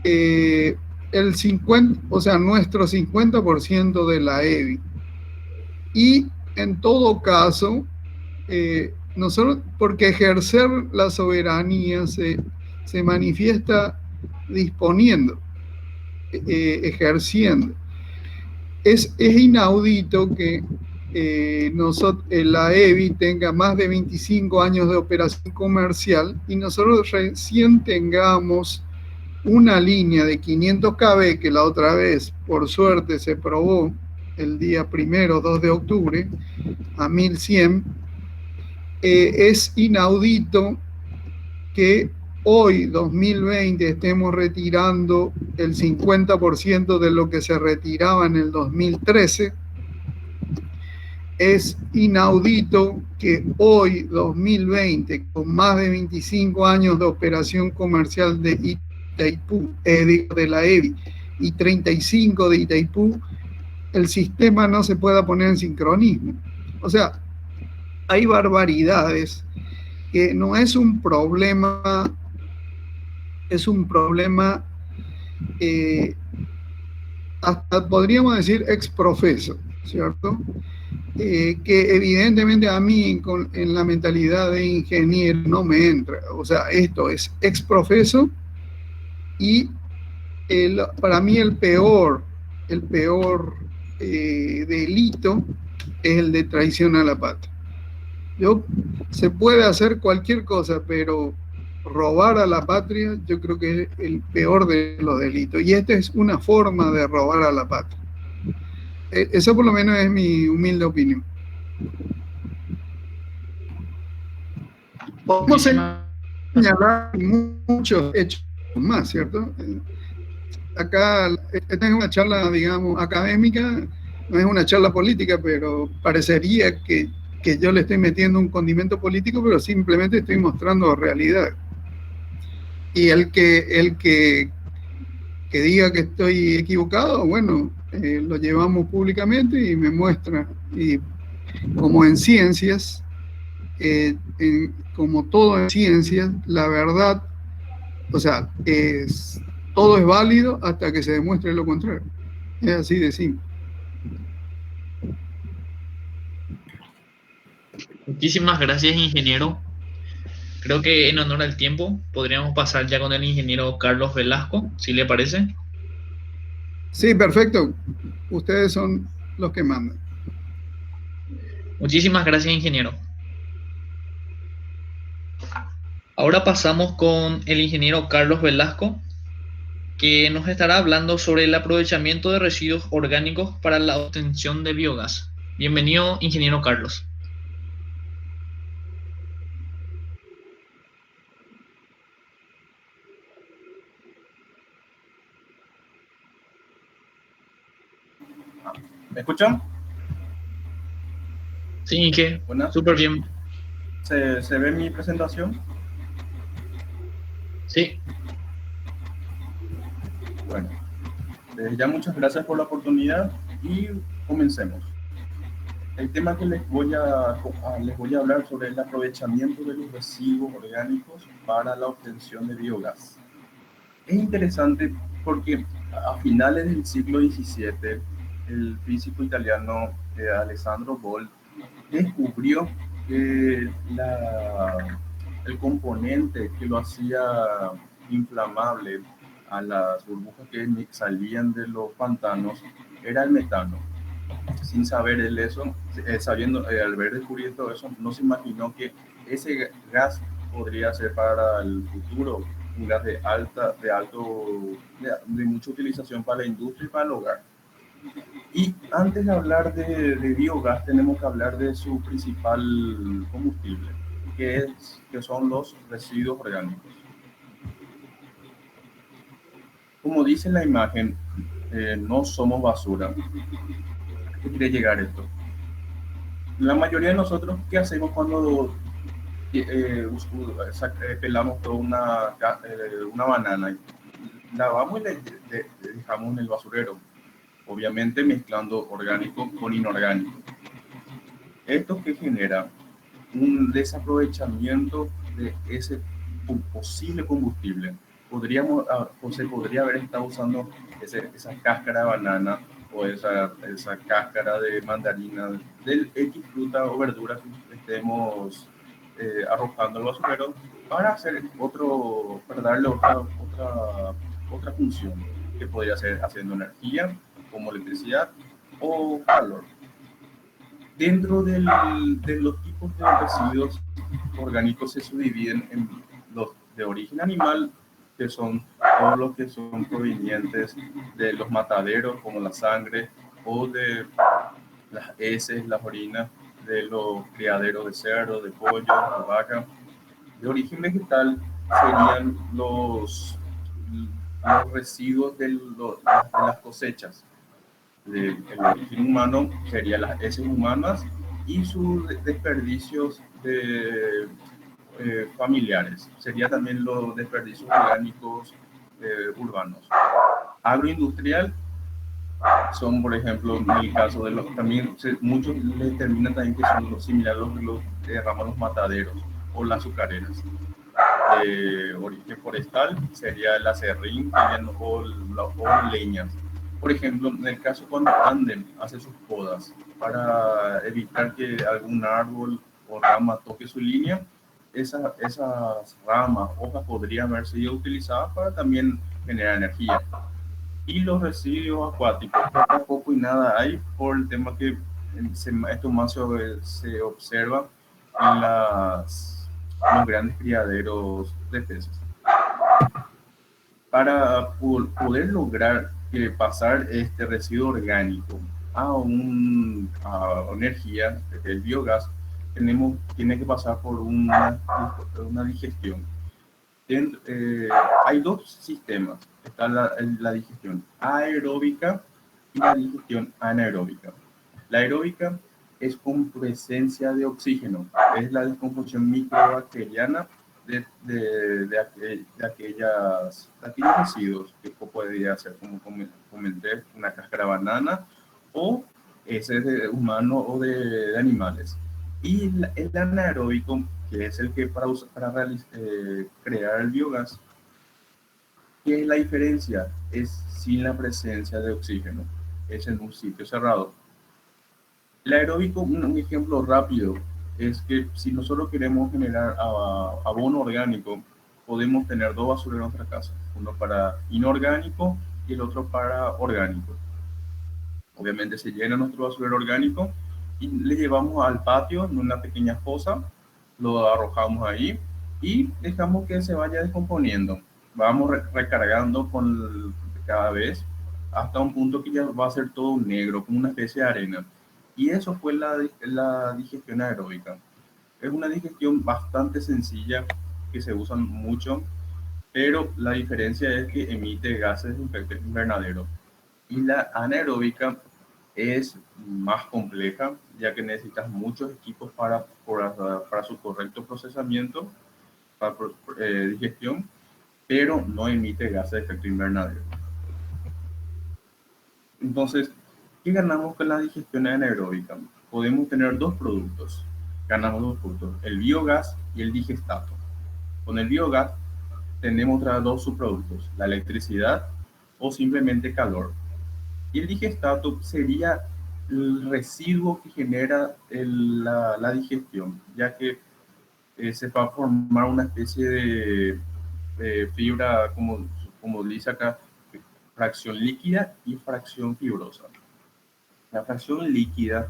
el 50, o sea, nuestro 50% de la EBI. Y en todo caso, nosotros, porque ejercer la soberanía se manifiesta disponiendo, ejerciendo. Es inaudito que la EBI tenga más de 25 años de operación comercial y nosotros recién tengamos una línea de 500 kV que la otra vez, por suerte, se probó el día 2 de octubre a 1100. Es inaudito que hoy, 2020, estemos retirando el 50% de lo que se retiraba en el 2013. es inaudito que hoy, 2020, con más de 25 años de operación comercial de Itaipú, de la EBI, y 35 de Itaipú, el sistema no se pueda poner en sincronismo. O sea, hay barbaridades que no es un problema, es un problema, hasta podríamos decir exprofeso, ¿cierto? Que evidentemente a mí en la mentalidad de ingeniero no me entra. O sea, esto es exprofeso y para mí el peor delito es el de traición a la patria. Se puede hacer cualquier cosa, pero robar a la patria yo creo que es el peor de los delitos. Y esta es una forma de robar a la patria. Eso por lo menos es mi humilde opinión. Podemos señalar muchos hechos más, ¿cierto? Acá, esta es una charla, digamos, académica, no es una charla política, pero parecería que yo le estoy metiendo un condimento político, pero simplemente estoy mostrando realidad. Y el que diga que estoy equivocado, bueno, lo llevamos públicamente y me muestra. Y como en ciencias, como todo en ciencias, la verdad, o sea, todo es válido hasta que se demuestre lo contrario. Es así de simple. Muchísimas gracias, ingeniero. Creo que en honor al tiempo podríamos pasar ya con el ingeniero Carlos Velasco, si le parece. Sí, perfecto. Ustedes son los que mandan. Muchísimas gracias, ingeniero. Ahora pasamos con el ingeniero Carlos Velasco, que nos estará hablando sobre el aprovechamiento de residuos orgánicos para la obtención de biogás. Bienvenido, ingeniero Carlos. ¿Me escuchan? Sí, Inge. Súper bien. ¿Se ve mi presentación? Sí. Bueno, desde ya muchas gracias por la oportunidad y comencemos. El tema que les voy a hablar sobre el aprovechamiento de los residuos orgánicos para la obtención de biogás. Es interesante porque a finales del siglo XVII, el físico italiano Alessandro Boll descubrió que el componente que lo hacía inflamable a las burbujas que salían de los pantanos era el metano. Sin saber él eso, al ver descubierto eso, no se imaginó que ese gas podría ser para el futuro un gas de mucha utilización para la industria y para el hogar. Y antes de hablar de biogás, tenemos que hablar de su principal combustible, que son los residuos orgánicos. Como dice la imagen, no somos basura. ¿A qué quiere llegar esto? La mayoría de nosotros, ¿qué hacemos cuando pelamos toda una banana? Lavamos y le dejamos en el basurero, obviamente mezclando orgánico con inorgánico. Esto que genera un desaprovechamiento de ese posible combustible. Se podría haber estado usando esa cáscara de banana o esa cáscara de mandarina, del X fruta o verdura que estemos arrojando al basurero para darle otra función, que podría ser haciendo energía como electricidad o calor. Dentro de los tipos de residuos orgánicos se subdividen en los de origen animal, que son todos los que son provenientes de los mataderos, como la sangre, o de las heces, las orinas de los criaderos de cerdo, de pollo, de vaca. De origen vegetal serían los residuos de las cosechas. El origen humano serían las heces humanas y sus desperdicios familiares. Sería también los desperdicios orgánicos urbanos. Agroindustrial son, por ejemplo, en el caso de los, también muchos les terminan también que son los similares a los que raman los mataderos o las azucareras. Origen forestal sería el acerrín o leñas. Por ejemplo, en el caso cuando Anden hace sus podas para evitar que algún árbol o rama toque su línea, esas ramas, hojas podrían haber sido utilizadas para también generar energía. Y los residuos acuáticos, poco y nada hay por el tema que esto más se observa en los grandes criaderos de peces. Para poder lograr pasar este residuo orgánico a energía, el biogás, tiene que pasar por una digestión. Hay dos sistemas. Está la digestión aeróbica y la digestión anaeróbica. La aeróbica es con presencia de oxígeno, es la descomposición microbacteriana de aquellos residuos que podría ser, como comenté, una cáscara de banana o ese de humano o de animales. Y el anaeróbico, que es el que para crear el biogás, ¿qué es la diferencia? Es sin la presencia de oxígeno, es en un sitio cerrado. El aeróbico, un ejemplo rápido, es que si nosotros queremos generar abono orgánico, podemos tener dos basureros en nuestra casa, uno para inorgánico y el otro para orgánico. Obviamente se llena nuestro basurero orgánico y le llevamos al patio en una pequeña fosa, lo arrojamos ahí y dejamos que se vaya descomponiendo. Vamos recargando cada vez hasta un punto que ya va a ser todo negro, como una especie de arena. Y eso fue la digestión aeróbica. Es una digestión bastante sencilla que se usa mucho, pero la diferencia es que emite gases de efecto invernadero. Y la anaeróbica es más compleja, ya que necesitas muchos equipos para su correcto procesamiento, para digestión, pero no emite gases de efecto invernadero. Entonces, ¿qué ganamos con la digestión anaeróbica? Podemos tener dos productos. Ganamos dos productos, el biogás y el digestato. Con el biogás tenemos dos subproductos, la electricidad o simplemente calor. Y el digestato sería el residuo que genera la digestión, ya que se va a formar una especie de fibra, como dice acá, fracción líquida y fracción fibrosa. La fracción líquida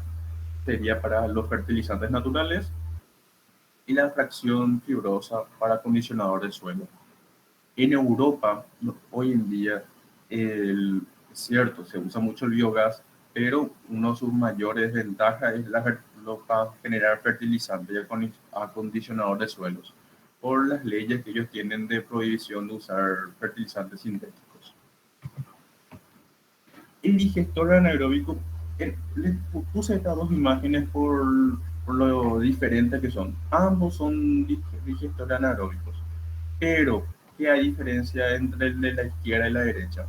sería para los fertilizantes naturales y la fracción fibrosa para acondicionador de suelo. En Europa, hoy en día, es cierto, se usa mucho el biogás, pero una de sus mayores ventajas es para generar fertilizantes y acondicionador de suelos, por las leyes que ellos tienen de prohibición de usar fertilizantes sintéticos. El digestor anaeróbico, les puse estas dos imágenes por lo diferentes que son. Ambos son digestores anaeróbicos, pero ¿qué hay diferencia entre el de la izquierda y la derecha?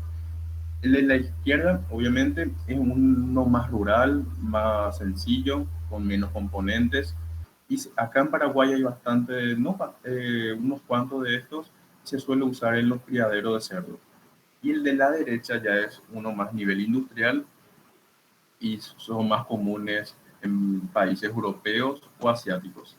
El de la izquierda, obviamente, es uno más rural, más sencillo, con menos componentes. Y acá en Paraguay hay bastante, unos cuantos de estos se suele usar en los criaderos de cerdo. Y el de la derecha ya es uno más nivel industrial y son más comunes en países europeos o asiáticos.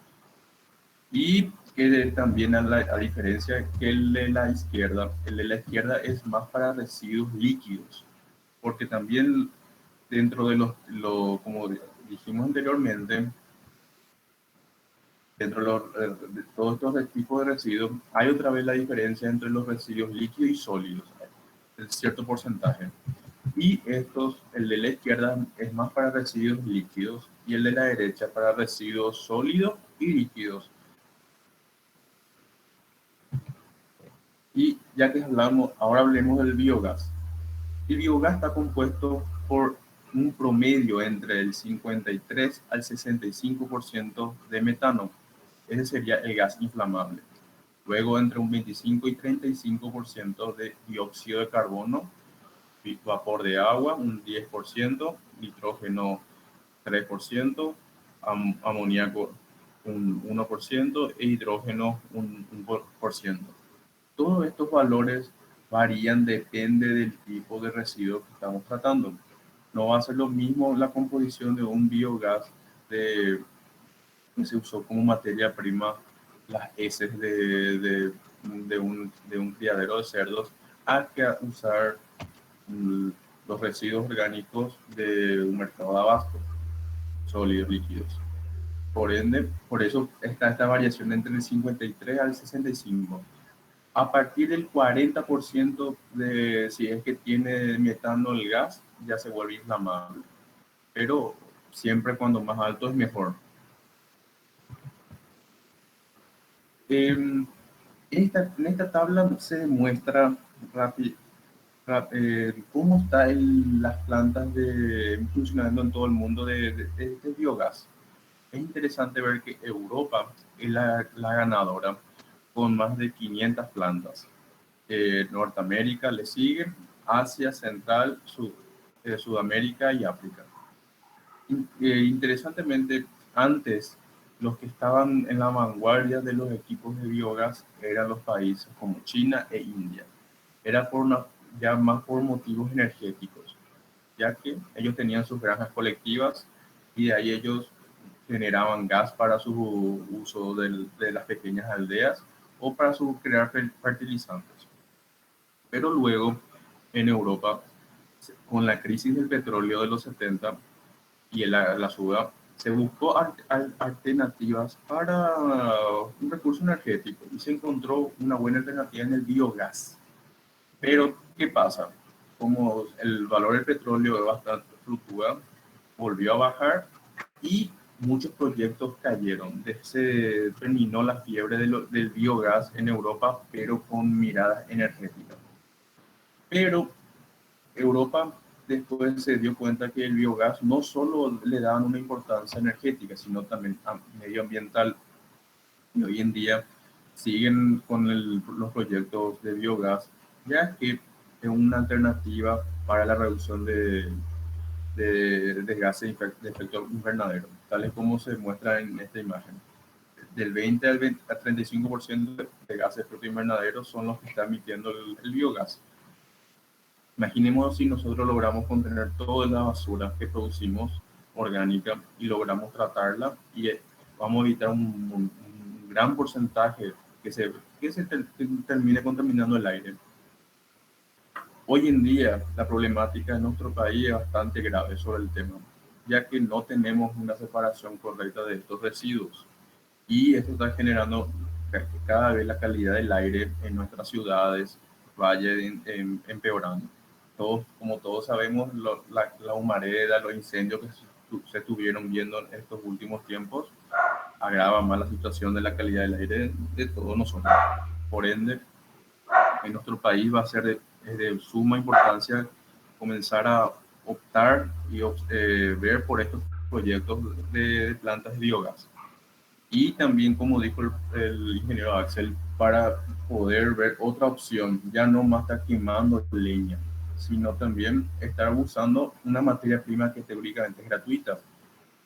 Y que también a diferencia que el de la izquierda es más para residuos líquidos, porque también dentro de como dijimos anteriormente, dentro de todos estos tipos de residuos, hay otra vez la diferencia entre los residuos líquidos y sólidos, en cierto porcentaje. Y el de la izquierda es más para residuos líquidos y el de la derecha para residuos sólidos y líquidos. Y ya que ahora hablemos del biogás. El biogás está compuesto por un promedio entre el 53 al 65% de metano. Ese sería el gas inflamable. Luego entre un 25 y 35% de dióxido de carbono, vapor de agua un 10%, nitrógeno 3%, amoníaco un 1% e hidrógeno un 1%. Todos estos valores varían, depende del tipo de residuo que estamos tratando. No va a ser lo mismo la composición de un biogás que se usó como materia prima las heces de un criadero de cerdos a que usar los residuos orgánicos de un mercado de abasto, sólidos, líquidos. Por ende, por eso está esta variación entre el 53 al 65. A partir del 40% de si es que tiene metano el gas, ya se vuelve inflamable. Pero siempre cuando más alto es mejor. En esta tabla se demuestra cómo están las plantas funcionando en todo el mundo de biogás. Es interesante ver que Europa es la ganadora con más de 500 plantas. Norteamérica le sigue, Asia Central, Sudamérica y África. Interesantemente, antes los que estaban en la vanguardia de los equipos de biogás eran los países como China e India. Era ya más por motivos energéticos, ya que ellos tenían sus granjas colectivas y de ahí ellos generaban gas para su uso de las pequeñas aldeas o para crear fertilizantes. Pero luego, en Europa, con la crisis del petróleo de los 70 y la suba, se buscó alternativas para un recurso energético y se encontró una buena alternativa en el biogás. Pero, ¿qué pasa? Como el valor del petróleo es bastante fluctúa, volvió a bajar y muchos proyectos cayeron. Se terminó la fiebre del biogás en Europa, pero con miradas energéticas. Pero Europa después se dio cuenta que el biogás no solo le daban una importancia energética, sino también medioambiental. Y hoy en día siguen con los proyectos de biogás, ya que es una alternativa para la reducción de gases de efecto invernadero, tal como se muestra en esta imagen. Del 20 al 35% de gases de efecto invernadero son los que está emitiendo el biogás. Imaginemos si nosotros logramos contener toda la basura que producimos orgánica y logramos tratarla y vamos a evitar un gran porcentaje que se termine contaminando el aire. Hoy en día la problemática en nuestro país es bastante grave sobre el tema, ya que no tenemos una separación correcta de estos residuos y esto está generando que cada vez la calidad del aire en nuestras ciudades vaya empeorando. Como todos sabemos, la humareda, los incendios que se estuvieron viendo en estos últimos tiempos agravan más la situación de la calidad del aire de todos nosotros. Por ende, en nuestro país va a ser de suma importancia comenzar a optar y ver por estos proyectos de plantas de biogás. Y también, como dijo el ingeniero Axel, para poder ver otra opción, ya no más estar quemando leña, sino también estar usando una materia prima que teóricamente es gratuita,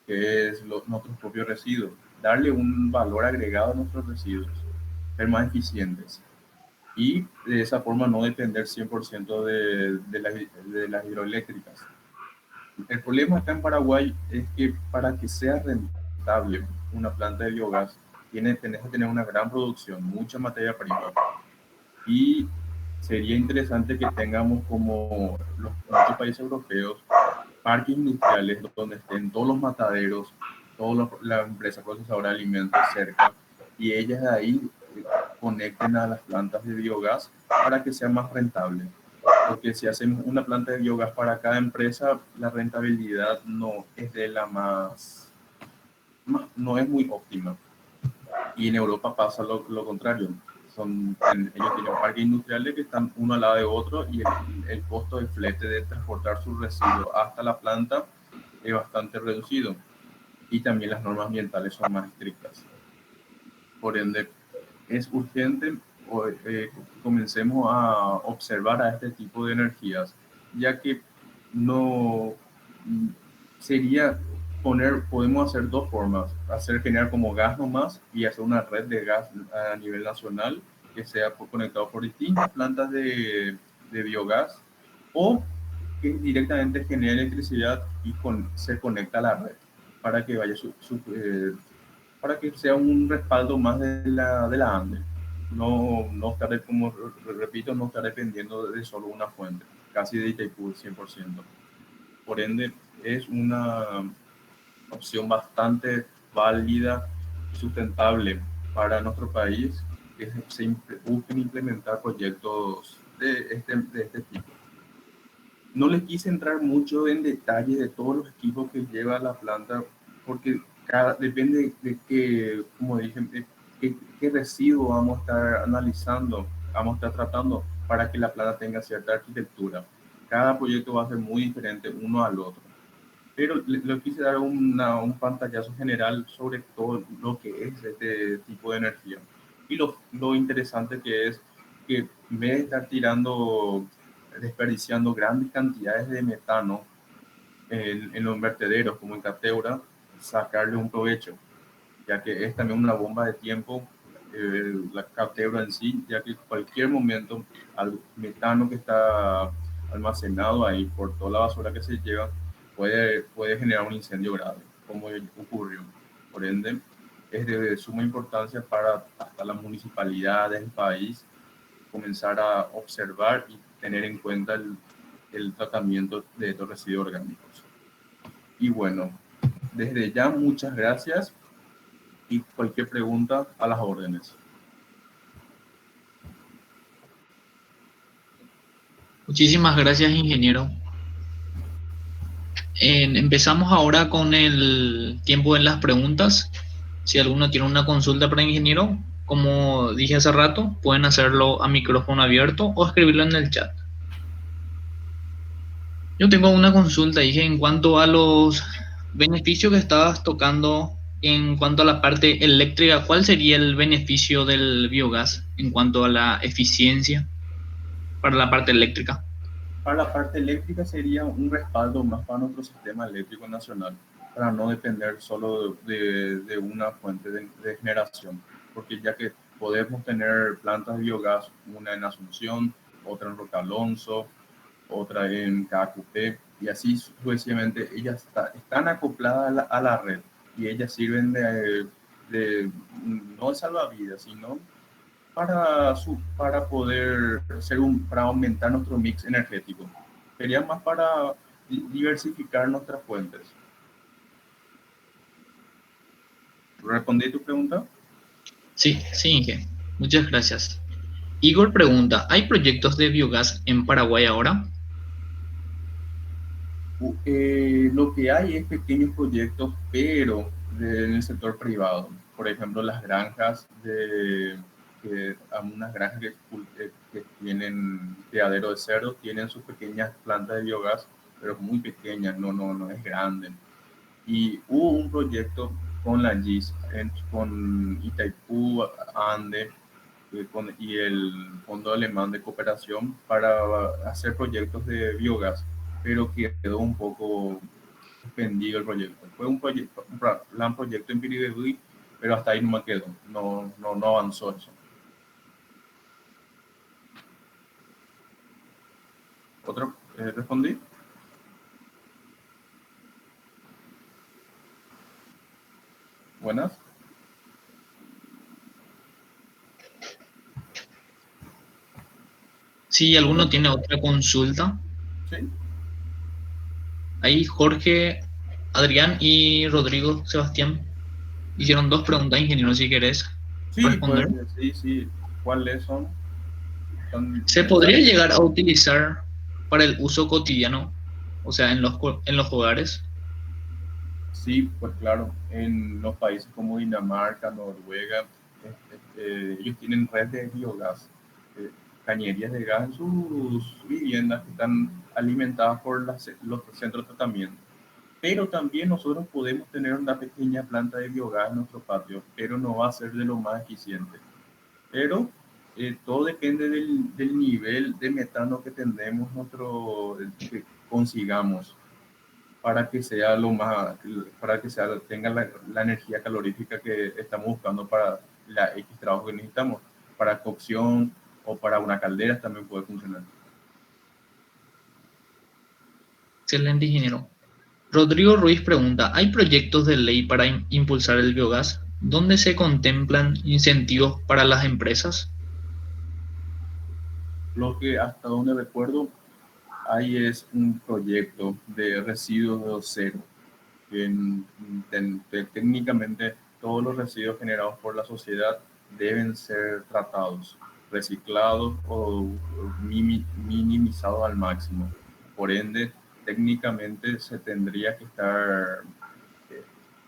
que es nuestros propios residuos, darle un valor agregado a nuestros residuos, ser más eficientes y de esa forma no depender 100% de las hidroeléctricas. El problema acá en Paraguay es que para que sea rentable una planta de biogás, tenés que tener una gran producción, mucha materia prima. Y sería interesante que tengamos como muchos países europeos parques industriales donde estén todos los mataderos, todas las empresas procesadoras de alimentos cerca y ellas de ahí conecten a las plantas de biogás para que sea más rentable. Porque si hacemos una planta de biogás para cada empresa, la rentabilidad no es de la no es muy óptima. Y en Europa pasa lo contrario. ellos tienen parques industriales que están uno al lado de otro y el costo de flete de transportar sus residuos hasta la planta es bastante reducido y también las normas ambientales son más estrictas. Por ende, es urgente que comencemos a observar a este tipo de energías, ya que no sería podemos hacer dos formas: generar como gas nomás y hacer una red de gas a nivel nacional que sea conectado por distintas plantas de biogás, o que directamente genere electricidad y se conecta a la red para que vaya para que sea un respaldo más de la ANDE. No estar, como repito, no estar dependiendo de solo una fuente, casi de Itaipú 100%. Por ende, es una opción bastante válida y sustentable para nuestro país que se busquen implementar proyectos de este tipo. No les quise entrar mucho en detalle de todos los equipos que lleva la planta, porque depende de qué, como dije, qué residuo vamos a estar analizando, vamos a estar tratando para que la planta tenga cierta arquitectura. Cada proyecto va a ser muy diferente uno al otro. Pero le quise dar un pantallazo general sobre todo lo que es este tipo de energía. Y lo interesante que es que en vez de estar desperdiciando grandes cantidades de metano en los vertederos como en Cateura, sacarle un provecho, ya que es también una bomba de tiempo la Cateura en sí, ya que en cualquier momento al metano que está almacenado ahí por toda la basura que se lleva puede generar un incendio grave, como ocurrió. Por ende, es de suma importancia para hasta las municipalidades del país comenzar a observar y tener en cuenta el tratamiento de estos residuos orgánicos. Y bueno, desde ya muchas gracias y cualquier pregunta a las órdenes. Muchísimas gracias, ingeniero. Empezamos ahora con el tiempo de las preguntas. Si alguno tiene una consulta para el ingeniero, como dije hace rato, pueden hacerlo a micrófono abierto o escribirlo en el chat. Yo tengo una consulta, dije, en cuanto a los beneficios que estabas tocando en cuanto a la parte eléctrica. ¿Cuál sería el beneficio del biogás en cuanto a la eficiencia para la parte eléctrica? Para la parte eléctrica sería un respaldo más para nuestro sistema eléctrico nacional, para no depender solo de una fuente de generación, porque ya que podemos tener plantas de biogás, una en Asunción, otra en Roca Alonso, otra en KQP, y así sucesivamente, ellas están acopladas a la red y ellas sirven no de salvavidas, sino para poder para aumentar nuestro mix energético. Sería más para diversificar nuestras fuentes. ¿Respondí tu pregunta? Sí, Inge. Muchas gracias. Igor pregunta, ¿hay proyectos de biogás en Paraguay ahora? Lo que hay es pequeños proyectos, pero en el sector privado. Por ejemplo, las granjas algunas granjas que tienen criadero de cerdo tienen sus pequeñas plantas de biogás, pero muy pequeñas, no es grande. Y hubo un proyecto con la GIS, con Itaipú, ANDE y el Fondo Alemán de Cooperación para hacer proyectos de biogás, pero quedó un poco suspendido el proyecto. Fue un plan proyecto en Piribebui, pero hasta ahí no me quedó, no avanzó eso. ¿Otro? ¿Respondí? Buenas. Si alguno tiene otra consulta. Sí. Ahí Jorge, Adrián y Rodrigo Sebastián hicieron dos preguntas, ingeniero, si querés responder. Pues, sí. ¿Cuáles son? ¿Se podría llegar a utilizar para el uso cotidiano, o sea, en los hogares? Sí, pues claro, en los países como Dinamarca, Noruega, ellos tienen red de biogás, cañerías de gas en sus viviendas que están alimentadas por los centros de tratamiento. Pero también nosotros podemos tener una pequeña planta de biogás en nuestro patio, pero no va a ser de lo más eficiente. Pero todo depende del nivel de metano que tendremos que consigamos para que sea tenga la energía calorífica que estamos buscando para la X trabajo que necesitamos. Para cocción o para una caldera también puede funcionar. Excelente, ingeniero. Rodrigo Ruiz pregunta, ¿hay proyectos de ley para impulsar el biogás? ¿Dónde se contemplan incentivos para las empresas? Lo que hasta donde recuerdo hay es un proyecto de residuos cero. Técnicamente todos los residuos generados por la sociedad deben ser tratados, reciclados o minimizados al máximo. Por ende, técnicamente se tendría que estar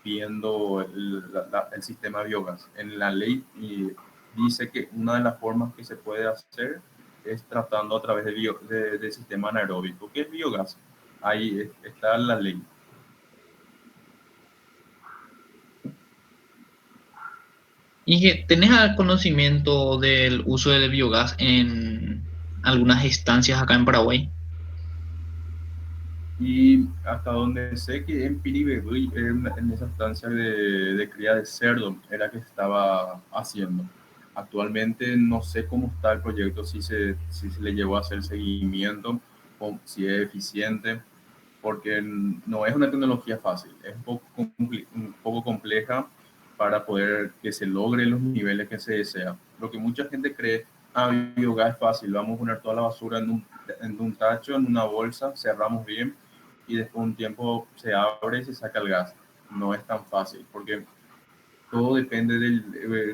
viendo el sistema biogás. En la ley dice que una de las formas que se puede hacer es tratando a través de sistema anaeróbico. ¿Qué es biogás? Ahí está la ley. ¿Y tenés conocimiento del uso del biogás en algunas estancias acá en Paraguay? Y hasta donde sé que en Piribebuy, en esa estancia de cría de cerdo, era que estaba haciendo. Actualmente no sé cómo está el proyecto, si se le llevó a hacer seguimiento, o si es eficiente, porque no es una tecnología fácil, es un poco compleja para poder que se logren los niveles que se desea. Lo que mucha gente cree, biogás es fácil, vamos a poner toda la basura en un tacho, en una bolsa, cerramos bien y después de un tiempo se abre y se saca el gas. No es tan fácil, porque todo depende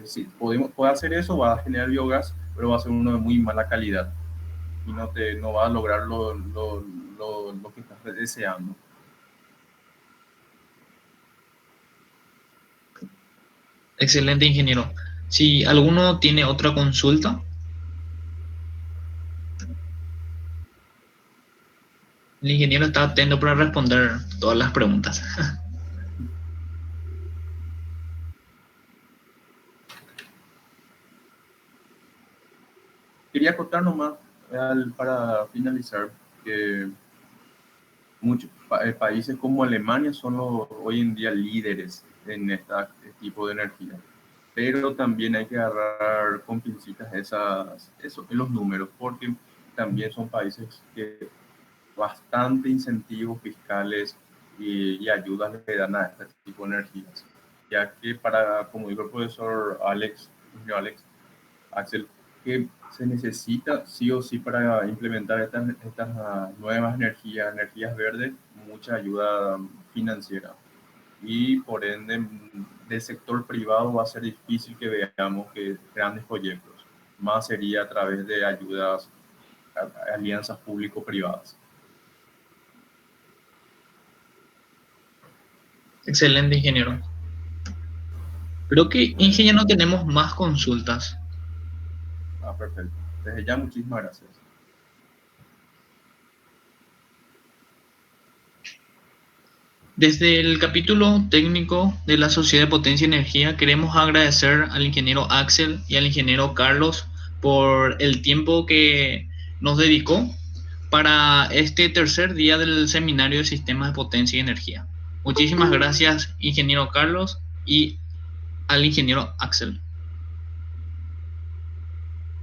si puede hacer eso, va a generar biogás, pero va a ser uno de muy mala calidad y no va a lograr lo que estás deseando. Excelente, ingeniero. Si alguno tiene otra consulta, el ingeniero está atento para responder todas las preguntas. Quería contar nomás, para finalizar, que muchos países como Alemania son hoy en día líderes en este tipo de energía. Pero también hay que agarrar con pincitas los números, porque también son países que bastante incentivos fiscales y ayudas le dan a este tipo de energías. Ya que como dijo el profesor Axel, que se necesita sí o sí para implementar estas nuevas energías verdes, mucha ayuda financiera. Y por ende, del sector privado va a ser difícil que veamos grandes proyectos. Más sería a través de ayudas, alianzas público-privadas. Excelente, ingeniero. Creo que, ingeniero, no tenemos más consultas. Perfecto. Desde ya, muchísimas gracias. Desde el capítulo técnico de la Sociedad de Potencia y Energía queremos agradecer al ingeniero Axel y al ingeniero Carlos por el tiempo que nos dedicó para este tercer día del seminario de sistemas de potencia y energía. Muchísimas gracias, ingeniero Carlos, y al ingeniero Axel.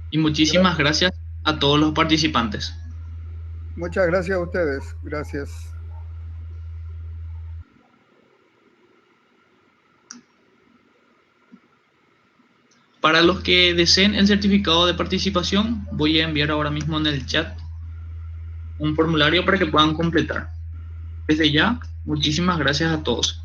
Y muchísimas gracias a todos los participantes. Muchas gracias a ustedes. Gracias. Para los que deseen el certificado de participación, voy a enviar ahora mismo en el chat un formulario para que puedan completar. Desde ya, muchísimas gracias a todos.